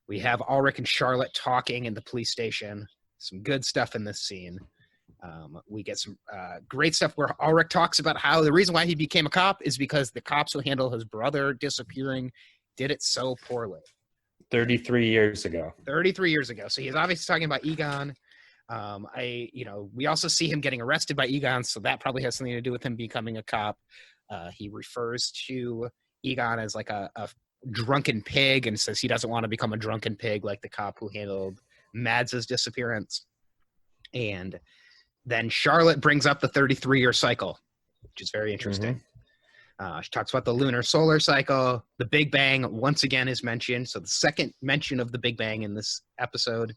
We have Ulrich and Charlotte talking in the police station. Some good stuff in this scene. We get some great stuff where Ulrich talks about how the reason why he became a cop is because the cops who handle his brother disappearing did it so poorly. 33 years ago. 33 years ago. So he's obviously talking about Egon. We also see him getting arrested by Egon, so that probably has something to do with him becoming a cop. He refers to Egon as like a drunken pig and says he doesn't want to become a drunken pig like the cop who handled Mads's disappearance. And then Charlotte brings up the 33-year cycle, which is very interesting. She talks about the lunar solar cycle. The Big Bang once again is mentioned. So the second mention of the Big Bang in this episode.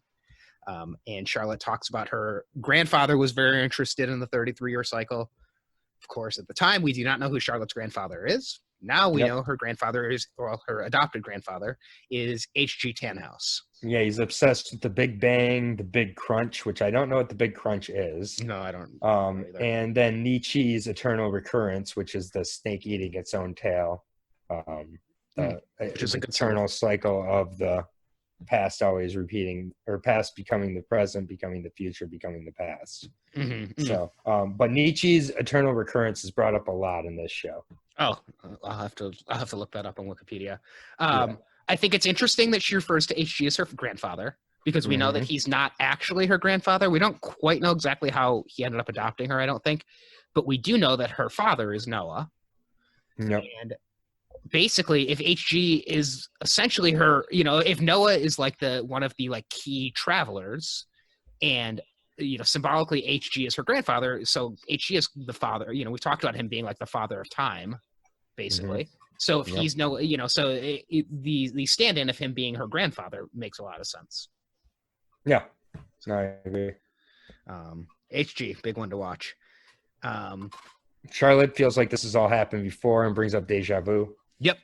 And Charlotte talks about her grandfather was very interested in the 33-year cycle. Of course, at the time, we do not know who Charlotte's grandfather is. Now we know her grandfather is, or her adopted grandfather is H.G. Tannhaus. Yeah, he's obsessed with the Big Bang, the Big Crunch, which I don't know what the Big Crunch is. No, I don't. And then Nietzsche's eternal recurrence, which is the snake eating its own tail. Which is an eternal cycle of the past always repeating, or past becoming the present, becoming the future, becoming the past. So, but Nietzsche's eternal recurrence is brought up a lot in this show. Oh, I'll have to look that up on Wikipedia. I think it's interesting that she refers to HG as her grandfather because we know that he's not actually her grandfather. We don't quite know exactly how he ended up adopting her, I don't think, but we do know that her father is Noah. Yep. And basically, if HG is essentially her, if Noah is like one of the like key travelers, and symbolically HG is her grandfather, so HG is the father. We've talked about him being like the father of time, basically. So if he's Noah, so the stand-in of him being her grandfather makes a lot of sense. Yeah, I agree. HG, big one to watch. Charlotte feels like this has all happened before and brings up deja vu. Yep.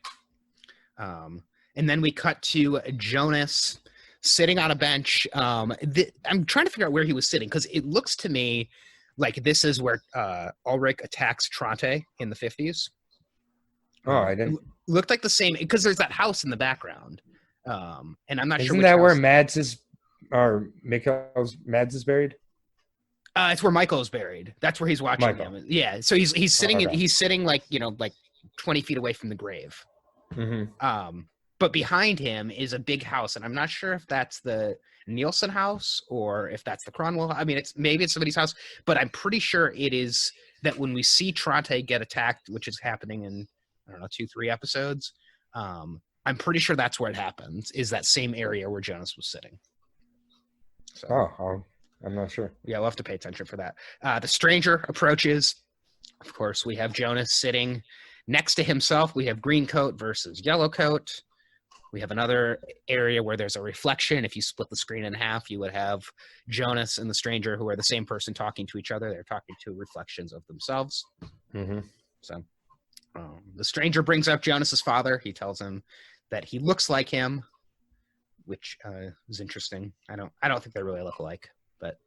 And then we cut to Jonas sitting on a bench. I'm trying to figure out where he was sitting because it looks to me like this is where Ulrich attacks Tronte in the 50s. Oh, I didn't. Looked like the same because there's that house in the background. And I'm not sure. Isn't that where Mads is buried? It's where Michael is buried. That's where he's watching him. Yeah. So he's sitting. Okay. He's sitting like 20 feet away from the grave. But behind him is a big house, and I'm not sure if that's the Nielsen house or if that's the Cronwell. I mean, maybe it's somebody's house, but I'm pretty sure it is that when we see Tronte get attacked, which is happening in 2-3 episodes. I'm pretty sure that's where it happens. Is that same area where Jonas was sitting? So, I'm not sure. Yeah, we'll have to pay attention for that. The stranger approaches. Of course, we have Jonas sitting next to himself. We have green coat versus yellow coat. We have another area where there's a reflection. If you split the screen in half, you would have Jonas and the stranger who are the same person talking to each other. They're talking to reflections of themselves. So the stranger brings up Jonas's father. He tells him that he looks like him, which is interesting. I don't think they really look alike, but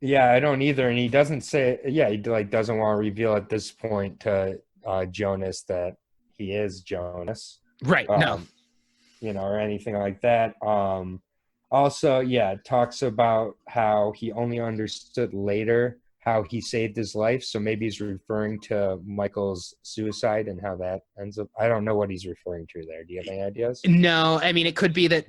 yeah, I don't either. And he doesn't say. Yeah, he doesn't want to reveal at this point to Jonas that he is Jonas. Right. No. Or anything like that. Also, it talks about how he only understood later how he saved his life. So maybe he's referring to Michael's suicide and how that ends up. I don't know what he's referring to there. Do you have any ideas? No, I mean, it could be that,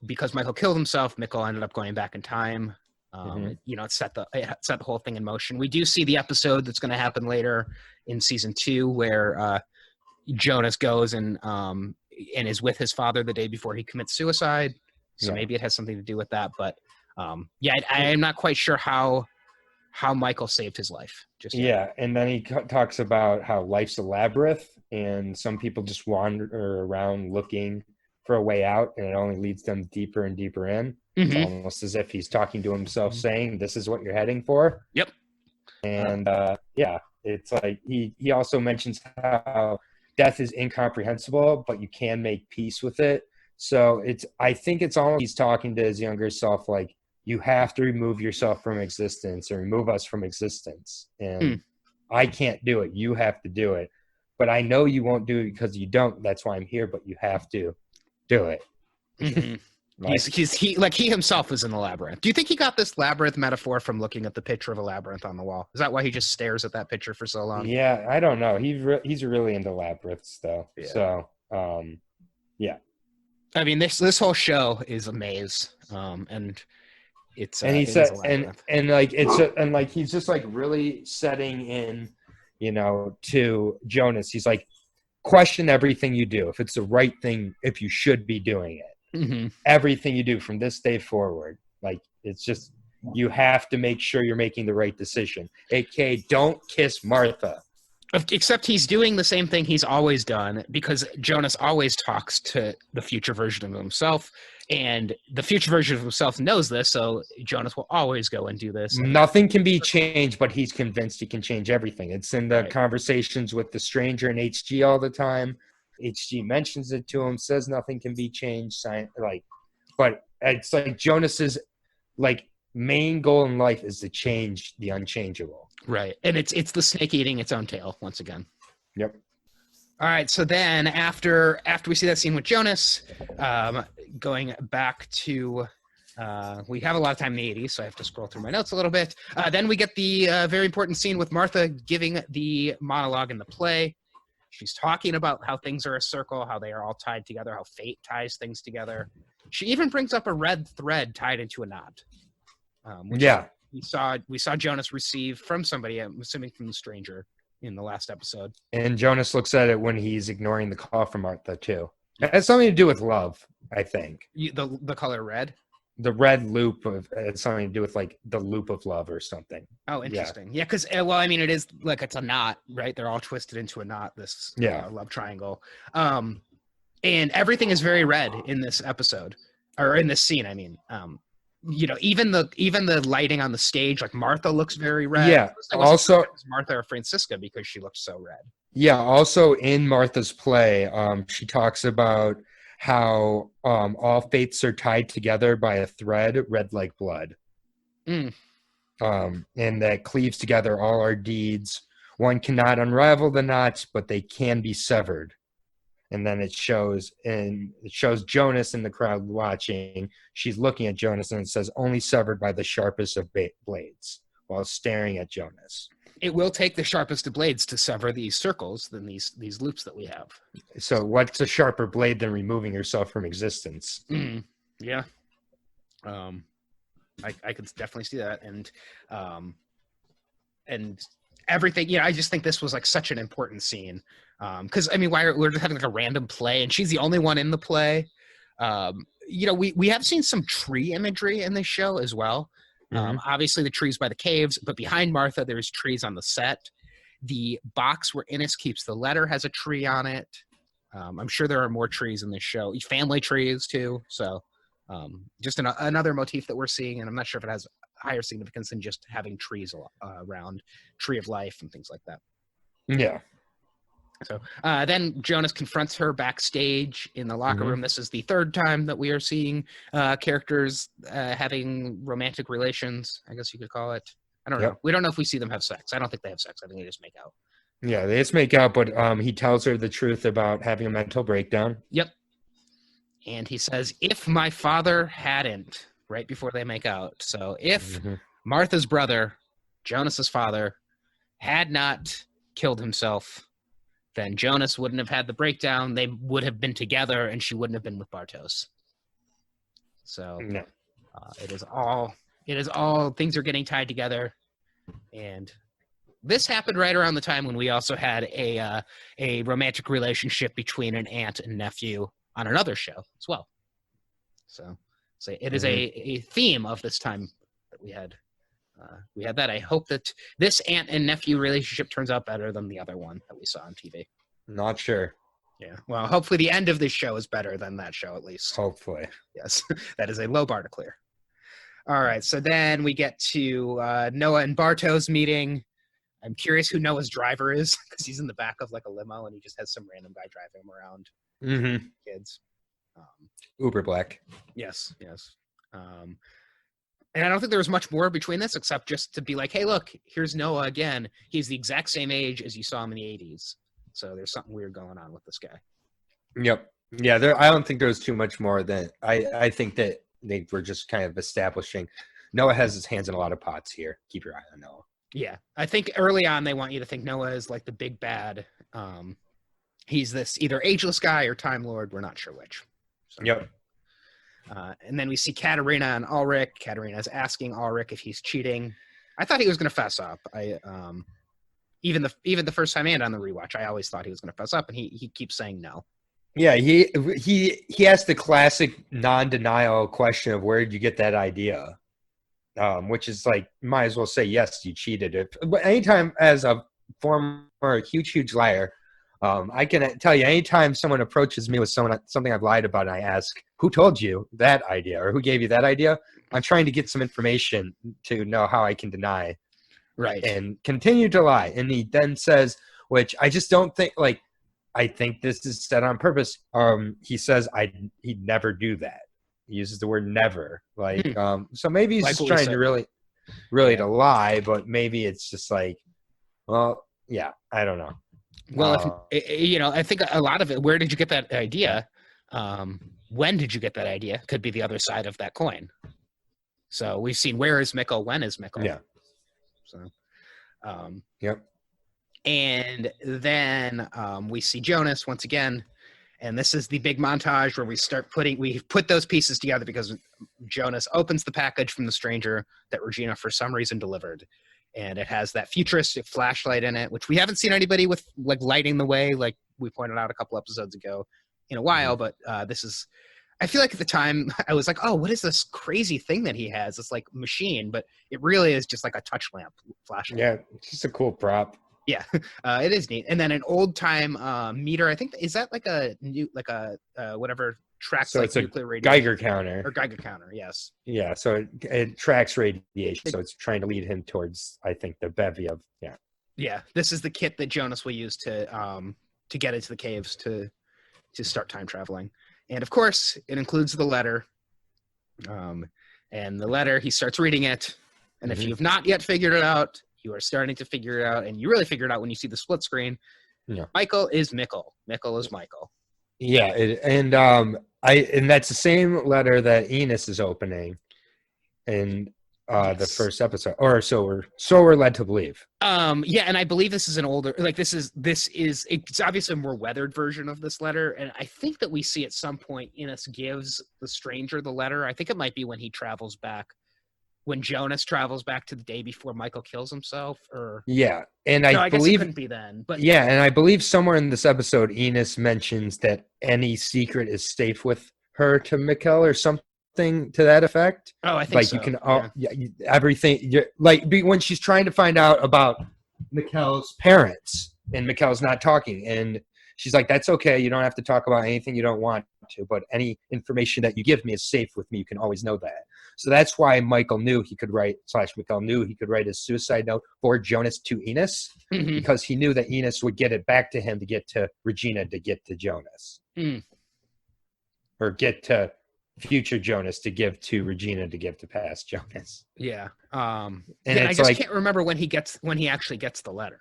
because Michael killed himself, Mikkel ended up going back in time. It set the whole thing in motion. We do see the episode that's going to happen later in season 2 where Jonas goes and is with his father the day before he commits suicide. So maybe it has something to do with that. But I am not quite sure how how Michael saved his life just yet. Yeah, and then he talks about how life's a labyrinth, and some people just wander around looking for a way out, and it only leads them deeper and deeper in. It's almost as if he's talking to himself, saying, "This is what you're heading for." Yep. And yeah, it's like he also mentions how death is incomprehensible, but you can make peace with it. So I think it's almost he's talking to his younger self, like, you have to remove yourself from existence or remove us from existence. And I can't do it. You have to do it. But I know you won't do it because you don't. That's why I'm here, but you have to do it. He himself was in the labyrinth. Do you think he got this labyrinth metaphor from looking at the picture of a labyrinth on the wall? Is that why he just stares at that picture for so long? Yeah, I don't know. He's really into labyrinths, though. Yeah. So, yeah. I mean, this whole show is a maze, and it's and he said and like it's and like he's just like really setting in, to Jonas. He's like, question everything you do, if it's the right thing, if you should be doing it. Everything you do from this day forward, like, it's just, you have to make sure you're making the right decision. AK, don't kiss Martha. Except he's doing the same thing he's always done, because Jonas always talks to the future version of himself, and the future version of himself knows this, so Jonas will always go and do this. Nothing can be changed, but he's convinced he can change everything. It's in the conversations with the stranger and HG all the time. HG mentions it to him, says nothing can be changed, but it's like Jonas's main goal in life is to change the unchangeable. Right. And it's the snake eating its own tail once again. Yep. All right. So then after we see that scene with Jonas, going back to, we have a lot of time in the 80s, so I have to scroll through my notes a little bit. Then we get the very important scene with Martha giving the monologue in the play. She's talking about how things are a circle, how they are all tied together, how fate ties things together. She even brings up a red thread tied into a knot. We saw Jonas receive from somebody, I'm assuming from the stranger, in the last episode. And Jonas looks at it when he's ignoring the call from Martha too. It has something to do with love, I think. The color red? The red loop has something to do with the loop of love or something. Oh, interesting. Yeah, because it is it's a knot, right? They're all twisted into a knot. This love triangle, and everything is very red in this episode, or in this scene. I mean, even the lighting on the stage, like Martha looks very red. Yeah. Also, Martha or Francisca, because she looks so red. Yeah. Also, in Martha's play, she talks about how all fates are tied together by a thread, red like blood, and that cleaves together all our deeds. One cannot unravel the knots, but they can be severed. And then it shows Jonas in the crowd watching. She's looking at Jonas, and it says, only severed by the sharpest of blades, while staring at Jonas. It will take the sharpest of blades to sever these circles than these loops that we have. So what's a sharper blade than removing yourself from existence? Yeah. I could definitely see that. And everything, I just think this was such an important scene. Because we're just having a random play, and she's the only one in the play. We have seen some tree imagery in this show as well. Obviously the trees by the caves, but behind Martha there's trees on the set. The box where Innes keeps the letter has a tree on it. I'm sure there are more trees in this show, family trees too. So just another motif that we're seeing, and I'm not sure if it has higher significance than just having trees around, tree of life and things like that. Yeah. So then Jonas confronts her backstage in the locker room. This is the third time that we are seeing characters having romantic relations, I guess you could call it. I don't know. We don't know if we see them have sex. I don't think they have sex. I think they just make out. Yeah, they just make out, but he tells her the truth about having a mental breakdown. Yep. And he says, if my father hadn't, right before they make out. So if Martha's brother, Jonas's father, had not killed himself, then Jonas wouldn't have had the breakdown. They would have been together, and she wouldn't have been with Bartos. So it is all things are getting tied together. And this happened right around the time when we also had a romantic relationship between an aunt and nephew on another show as well. So it is a theme of this time that we had we had that. I hope that this aunt and nephew relationship turns out better than the other one that we saw on TV. Not sure. Yeah. Well, hopefully the end of this show is better than that show, at least. Hopefully. Yes. That is a low bar to clear. All right. So then we get to Noah and Bartow's meeting. I'm curious who Noah's driver is because he's in the back of like a limo and he just has some random guy driving him around. Mm-hmm. Kids. Uber black. Yes. And I don't think there was much more between this except just to be like, hey, look, here's Noah again. He's the exact same age as you saw him in the 80s. So there's something weird going on with this guy. Yep. Yeah, I don't think there was too much more than I think that they were just kind of establishing Noah has his hands in a lot of pots here. Keep your eye on Noah. Yeah. I think early on they want you to think Noah is like the big bad. He's this either ageless guy or Time Lord. We're not sure which. So. Yep. And then we see Katerina and Ulrich. Katerina's asking Ulrich if he's cheating. I thought he was going to fess up. Even the first time and on the rewatch, I always thought he was going to fess up, and he keeps saying no. Yeah, he asked the classic non-denial question of where did you get that idea, which is like might as well say yes, you cheated. But anytime as a former huge liar, I can tell you anytime someone approaches me with something I've lied about, and I ask who told you that idea or who gave you that idea, I'm trying to get some information to know how I can deny. Right. And continue to lie. And he then says, which I just don't think, like, I think this is said on purpose. He says he'd never do that. He uses the word never. Like, so maybe he's like just trying to really to lie, but maybe it's just like, well, yeah, I don't know. Well, I think a lot of it, where did you get that idea? When did you get that idea? Could be the other side of that coin. So we've seen where is Mikkel, when is Mikkel. Yeah. So, yep. And then we see Jonas once again, and this is the big montage where we put those pieces together because Jonas opens the package from the stranger that Regina for some reason delivered, and it has that futuristic flashlight in it, which we haven't seen anybody with like lighting the way, like we pointed out a couple episodes ago, in a while. But this is. I feel like at the time I was like, oh, what is this crazy thing that he has? It's like machine, but it really is just like a touch lamp flashlight. Yeah, it's just a cool prop. Yeah, it is neat. And then an old time meter. I think is that like a new, like a whatever tracks, so like it's nuclear a radiation. Geiger counter. Or Geiger counter, yes. Yeah, so it tracks radiation, so it's trying to lead him towards, I think, the bevy of Yeah, this is the kit that Jonas will use to get into the caves to start time traveling. And of course, it includes the letter. And the letter, he starts reading it. And if you've not yet figured it out, you are starting to figure it out. And you really figure it out when you see the split screen. Yeah. Michael is Mikkel. Mikkel is Michael. Yeah, and that's the same letter that Enos is opening in the first episode, or so we're led to believe. Yeah, and I believe this is an older, like this is it's obviously a more weathered version of this letter, and I think that we see at some point Enos gives the stranger the letter. I think it might be when he travels back, when Jonas travels back to the day before Michael kills himself, or and I guess believe it couldn't be then, but and I believe somewhere in this episode Enos mentions that any secret is safe with her to Mikkel or something to that effect. Oh, I think like so. You can everything when she's trying to find out about Mikkel's parents and Mikkel's not talking, and she's like, that's okay, you don't have to talk about anything you don't want to, but any information that you give me is safe with me, you can always know that. So that's why Mikkel knew he could write Mikkel knew he could write his suicide note for Jonas to Enos, because he knew that Enos would get it back to him to get to Regina to get to Jonas, or get to future Jonas to give to Regina to give to past Jonas. Yeah. And I just can't remember when he actually gets the letter.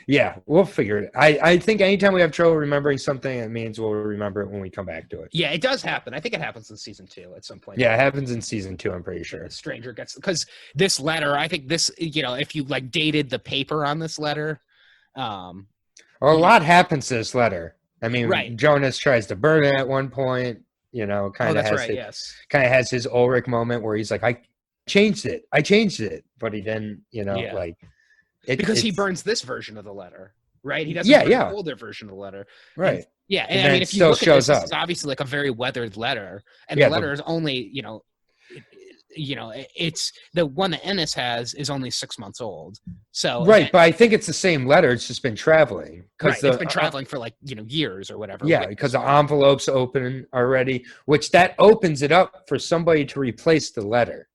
Yeah, we'll figure it. I think anytime we have trouble remembering something, it means we'll remember it when we come back to it. Yeah, it does happen. I think it happens in season 2 at some point. Yeah, it happens in season 2, I'm pretty sure. The stranger gets, because this letter, I think this, if you like dated the paper on this letter. A lot happens to this letter. I mean, Jonas tries to burn it at one point. Kind of has his Ulrich moment where he's like, I changed it, but he didn't, because he burns this version of the letter, right? He doesn't burn the older version of the letter, right? And I mean, if you look at this, it's obviously like a very weathered letter, and the letter is only, it's the one that Ennis has is only 6 months old. So Right, but I think it's the same letter. It's just been traveling. Right, it's been traveling for like years or whatever. Yeah, because the envelope's open already, which that opens it up for somebody to replace the letter.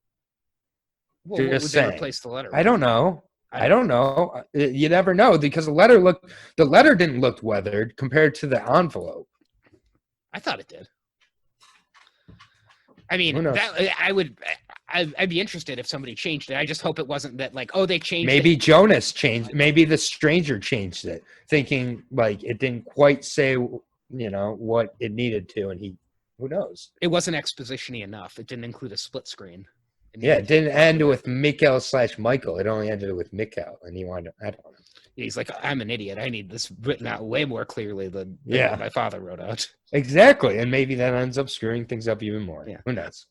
Well, what would they replace the letter with? I don't know. I don't know. You never know, because the letter didn't look weathered compared to the envelope. I thought it did. I mean, I'd be interested if somebody changed it. I just hope it wasn't that like, oh, they changed it. Maybe Jonas changed. Maybe the stranger changed it, thinking like it didn't quite say, what it needed to, and who knows? It wasn't exposition-y enough. It didn't include a split screen. It didn't end with Mikhail/Michael. It only ended with Mikhail, and he wanted. I don't know. He's like, I'm an idiot. I need this written out way more clearly than what my father wrote out. Exactly, and maybe that ends up screwing things up even more. Yeah. Who knows?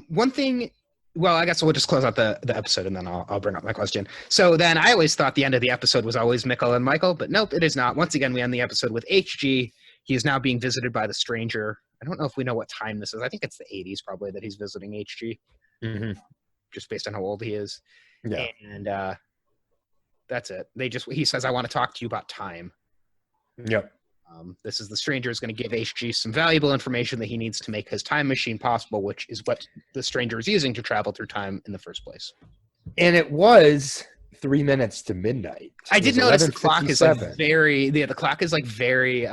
One thing. Well, I guess we'll just close out the episode, and then I'll bring up my question. So then I always thought the end of the episode was always Mikhail and Michael, but nope, it is not. Once again, we end the episode with HG. He is now being visited by the stranger. I don't know if we know what time this is. I think it's the 80s probably that he's visiting HG, just based on how old he is. Yeah. And that's it. He says, I want to talk to you about time. Yep. This is the stranger is going to give HG some valuable information that he needs to make his time machine possible, which is what the stranger is using to travel through time in the first place. And it was 3 minutes to midnight. I did notice the clock is like the clock is like very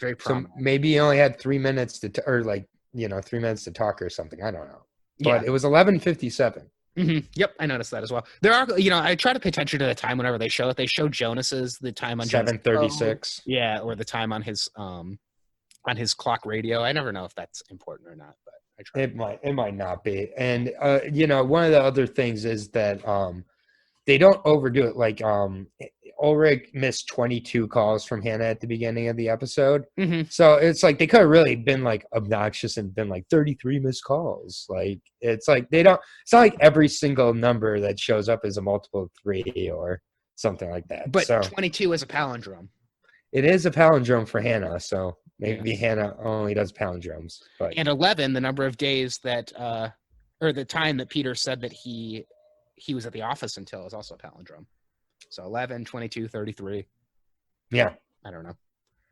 very prominent. So maybe he only had 3 minutes to 3 minutes to talk or something. I don't know. But it was 11:57. Yep, I noticed that as well. There are, I try to pay attention to the time whenever they show it. They show Jonas's the time on 7:36. Yeah, or the time on his clock radio. I never know if that's important or not, but I try. It might not be. And one of the other things is that they don't overdo it. Like Ulrich missed 22 calls from Hannah at the beginning of the episode. So it's like they could have really been like obnoxious and been like 33 missed calls. Like it's like it's not like every single number that shows up is a multiple of 3 or something like that. But 22 is a palindrome. It is a palindrome for Hannah, so maybe Hannah only does palindromes. But and 11, the number of days that or the time that Peter said that he was at the office until is also a palindrome. So 11, 22, 33. Yeah. I don't know.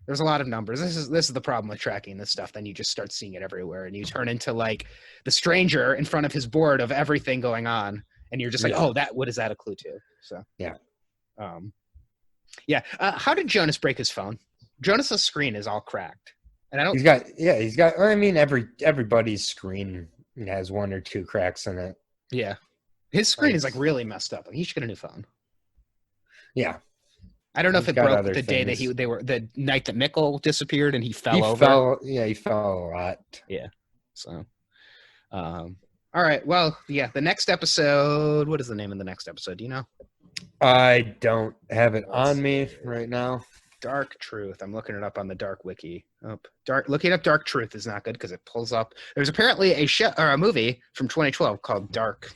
There's a lot of numbers. This is the problem with tracking this stuff. Then you just start seeing it everywhere, and you turn into like the stranger in front of his board of everything going on, and you're just like, what is that a clue to? So how did Jonas break his phone? Jonas's screen is all cracked, and I don't. He's got. I mean, everybody's screen has 1 or 2 cracks in it. Yeah, his screen is like really messed up. Like, he should get a new phone. Yeah. I don't know if it broke the day that the night that Mikkel disappeared and he fell over. He fell a lot. Yeah. So, all right. Well, the next episode. What is the name of the next episode? Do you know? I don't have it on me right now. Dark Truth. I'm looking it up on the Dark Wiki. Looking up Dark Truth is not good because it pulls up. There's apparently a show or a movie from 2012 called Dark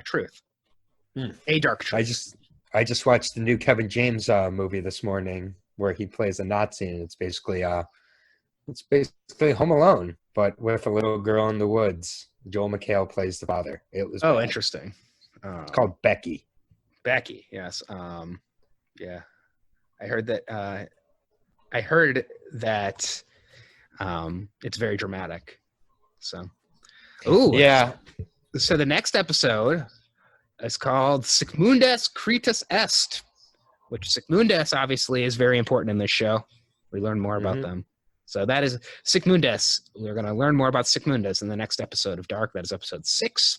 Truth. A Dark Truth. I just watched the new Kevin James movie this morning where he plays a Nazi, and it's basically Home Alone, but with a little girl in the woods. Joel McHale plays the father. It was interesting. It's called Becky. Becky, yes. Yeah, I heard that. It's very dramatic. So, yeah. So the next episode. It's called Sigmundes Cretus Est, which Sigmundes obviously is very important in this show. We learn more about them. So that is Sigmundes. We're going to learn more about Sigmundes in the next episode of Dark. That is episode 6.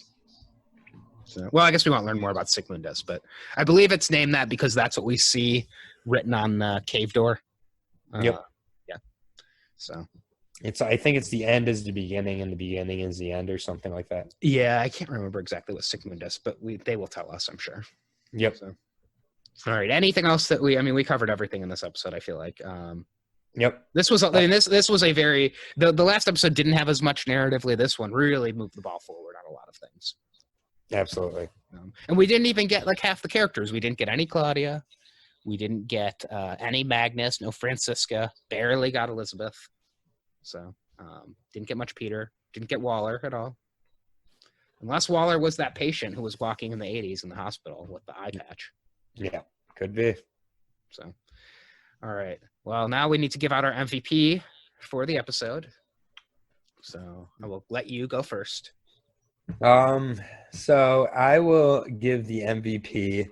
So, well, I guess we won't learn more about Sigmundes, but I believe it's named that because that's what we see written on the cave door. Yep. Yeah. So. I think it's the end is the beginning and the beginning is the end or something like that. Yeah, I can't remember exactly what Sigmund but they will tell us, I'm sure. Yep. So, all right. Anything else that we covered everything in this episode, I feel like. Yep. This was this was a very the last episode didn't have as much narratively. This one really moved the ball forward on a lot of things. Absolutely. And we didn't even get like half the characters. We didn't get any Claudia. We didn't get any Magnus, no Francisca, barely got Elizabeth. So, didn't get much Peter. Didn't get Waller at all. Unless Waller was that patient who was walking in the 80s in the hospital with the eye patch. Yeah, could be. So, all right. Well, now we need to give out our MVP for the episode. So I will let you go first. So I will give the MVP.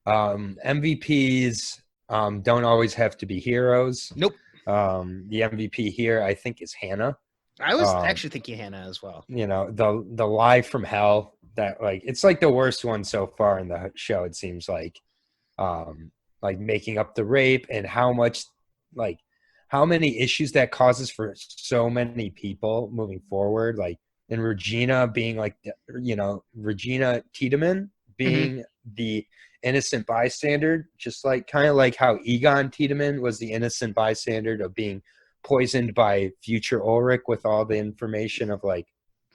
MVPs don't always have to be heroes. Nope. The MVP here, I think, is Hannah. I was actually thinking Hannah as well. You know, the lie from hell, that like it's like the worst one so far in the show, it seems like making up the rape and how many issues that causes for so many people moving forward, like, and Regina being like, you know, Regina Tiedemann being the innocent bystander, just like kind of like how Egon Tiedemann was the innocent bystander of being poisoned by future Ulrich with all the information of like,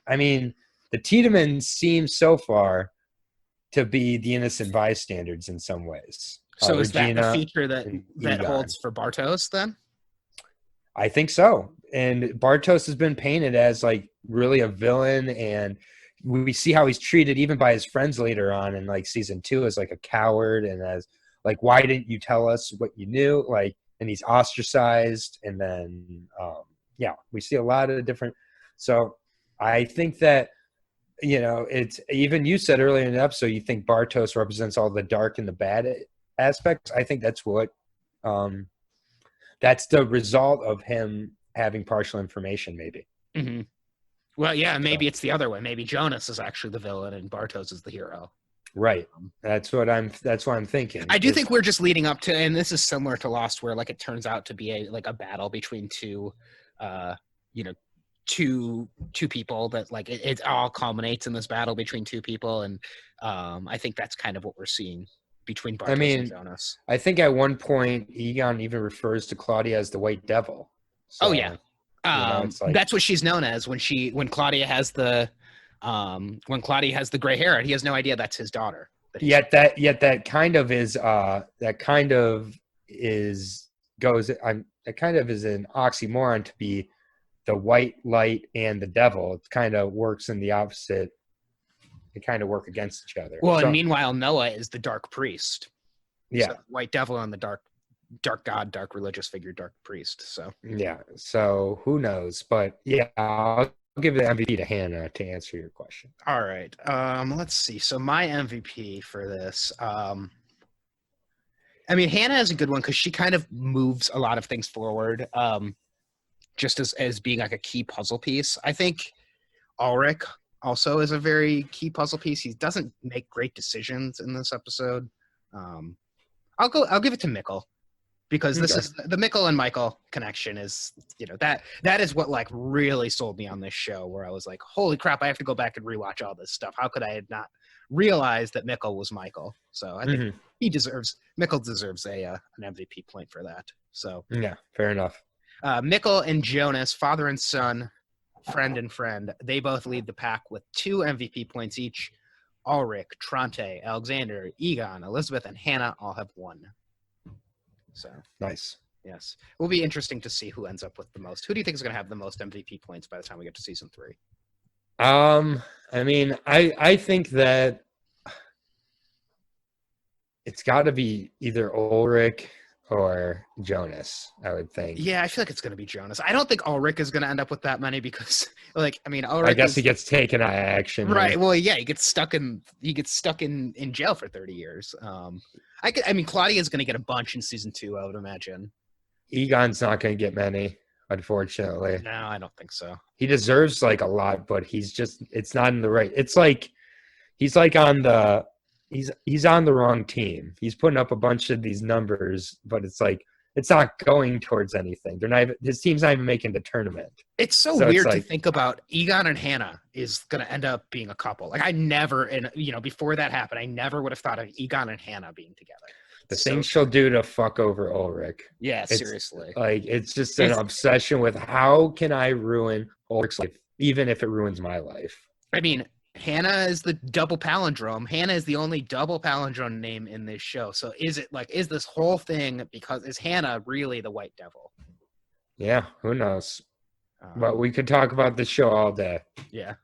I mean, the Tiedemann seem so far to be the innocent bystanders in some ways. So is Regina that the feature that Egon holds for Bartos then? I think so. And Bartos has been painted as like really a villain, and we see how he's treated even by his friends later on in like season 2 as like a coward, and as like, why didn't you tell us what you knew? Like, and he's ostracized. And then we see a lot of different. So I think that, you know, it's even, you said earlier in the episode you think Bartos represents all the dark and the bad aspects. I think that's what that's the result of him having partial information, maybe. Mm-hmm. Well, yeah, maybe it's the other way. Maybe Jonas is actually the villain and Bartos is the hero. Right. That's what I'm thinking. I do think we're just leading up to, and this is similar to Lost, where like it turns out to be a battle between two people that like it all culminates in this battle between two people, and I think that's kind of what we're seeing between Bartos and Jonas. I think at one point Egon even refers to Claudia as the White Devil. So, oh yeah, like, that's what she's known as when Claudia has the gray hair, and he has no idea that's his daughter. That kind of is an oxymoron to be the white light and the devil. It kind of works in the opposite. They kind of work against each other. Well, and meanwhile, Noah is the dark priest. Yeah. So white devil and the dark god, dark religious figure, dark priest. So yeah. So who knows? But yeah, I'll give the MVP to Hannah to answer your question. All right. Let's see. So my MVP for this, I mean, Hannah is a good one because she kind of moves a lot of things forward, just as being like a key puzzle piece. I think Ulrich also is a very key puzzle piece. He doesn't make great decisions in this episode. I'll give it to Mikkel, because this is the Mikkel and Michael connection is, you know, that is what like really sold me on this show, where I was like, holy crap, I have to go back and rewatch all this stuff. How could I have not realized that Mikkel was Michael? So I think Mikkel deserves an MVP point for that. So yeah, fair enough. Mikkel and Jonas, father and son, friend and friend, they both lead the pack with 2 MVP points each. Ulrich, Trante, Alexander, Egon, Elizabeth, and Hannah all have 1. So nice. Yes, it will be interesting to see who ends up with the most. Who do you think is going to have the most MVP points by the time we get to season 3? I mean, I think that it's got to be either Ulrich or Jonas, I would think. Yeah, I feel like it's going to be Jonas. I don't think Ulrich is going to end up with that many because, like, I mean, Ulrich. I guess he gets taken out of action, right? Well, yeah, he gets stuck in jail for 30 years. I mean, Claudia is going to get a bunch in season 2, I would imagine. Egon's not going to get many, unfortunately. No, I don't think so. He deserves like a lot, but it's not in the right. It's like he's on the wrong team. He's putting up a bunch of these numbers, but it's like it's not going towards anything. His team's not even making the tournament. It's so weird to think about. Egon and Hannah is going to end up being a couple. Like I never, before that happened, I never would have thought of Egon and Hannah being together. The things she'll do to fuck over Ulrich. Yeah, seriously. Like it's just an obsession with how can I ruin Ulrich's life, even if it ruins my life. I mean, Hannah is the double palindrome. Hannah is the only double palindrome name in this show. So is this whole thing is Hannah really the White Devil? Yeah, who knows? But we could talk about this show all day. Yeah.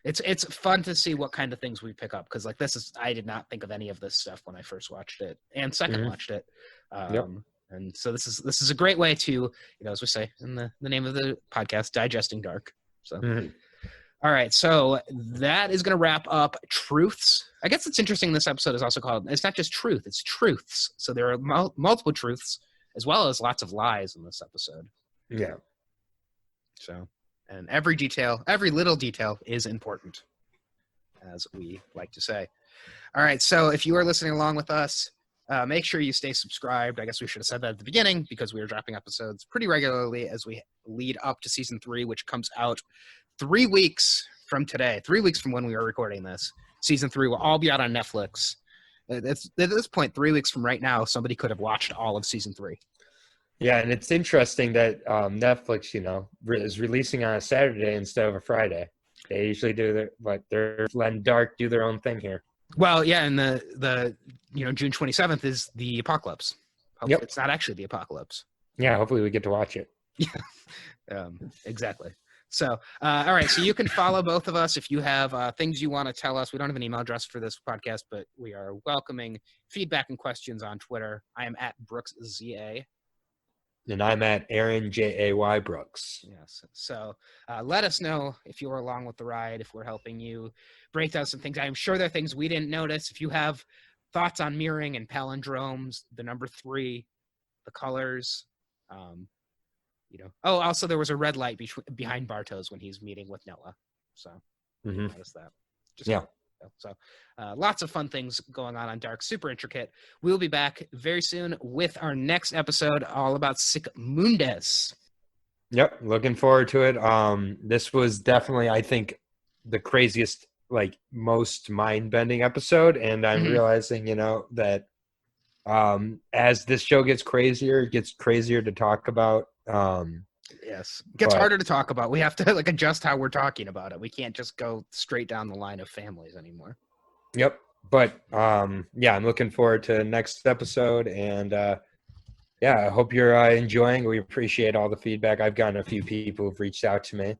It's fun to see what kind of things we pick up, because like I did not think of any of this stuff when I first watched it and second watched it. Yep. And so this is a great way to, as we say in the name of the podcast, digesting dark. So all right, so that is going to wrap up Truths. I guess it's interesting this episode is also called, it's not just truth, it's truths. So there are multiple truths as well as lots of lies in this episode. Yeah. So, and every little detail is important, as we like to say. All right, so if you are listening along with us, make sure you stay subscribed. I guess we should have said that at the beginning, because we are dropping episodes pretty regularly as we lead up to season 3, which comes out 3 weeks from today, 3 weeks from when we are recording this. Season 3 will all be out on Netflix. At this point, 3 weeks from right now, somebody could have watched all of season 3. Yeah, and it's interesting that Netflix, is releasing on a Saturday instead of a Friday. They usually do they're letting Dark do their own thing here. Well, yeah, and the June 27th is the apocalypse. Hopefully it's not actually the apocalypse. Yeah, hopefully we get to watch it. Yeah, exactly. So, all right, so you can follow both of us if you have things you want to tell us. We don't have an email address for this podcast, but we are welcoming feedback and questions on Twitter. I am at BrooksZA. And I'm at Aaron Jay Brooks. Yes. So let us know if you were along with the ride, if we're helping you break down some things. I'm sure there are things we didn't notice. If you have thoughts on mirroring and palindromes, the number 3, the colors, Oh, also there was a red light behind Bartos when he's meeting with Noah. So notice that. So lots of fun things going on Dark, super intricate. We'll be back very soon with our next episode all about Sic Mundus. Yep, looking forward to it. This was definitely, I think, the craziest, most mind-bending episode, and I'm realizing, that as this show gets crazier, it gets crazier to talk about. Yes, it gets harder to talk about. We have to adjust how we're talking about it. We can't just go straight down the line of families anymore. Yep. But I'm looking forward to next episode, and I hope you're enjoying. We appreciate all the feedback. I've gotten a few people who've reached out to me,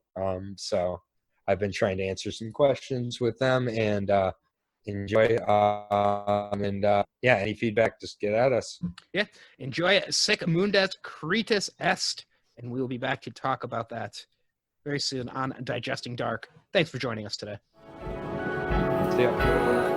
so I've been trying to answer some questions with them, and enjoy. Any feedback, just get at us. Yeah, enjoy it. Sic Mundus Cretus Est. And we will be back to talk about that very soon on Digesting Dark. Thanks for joining us today. See ya.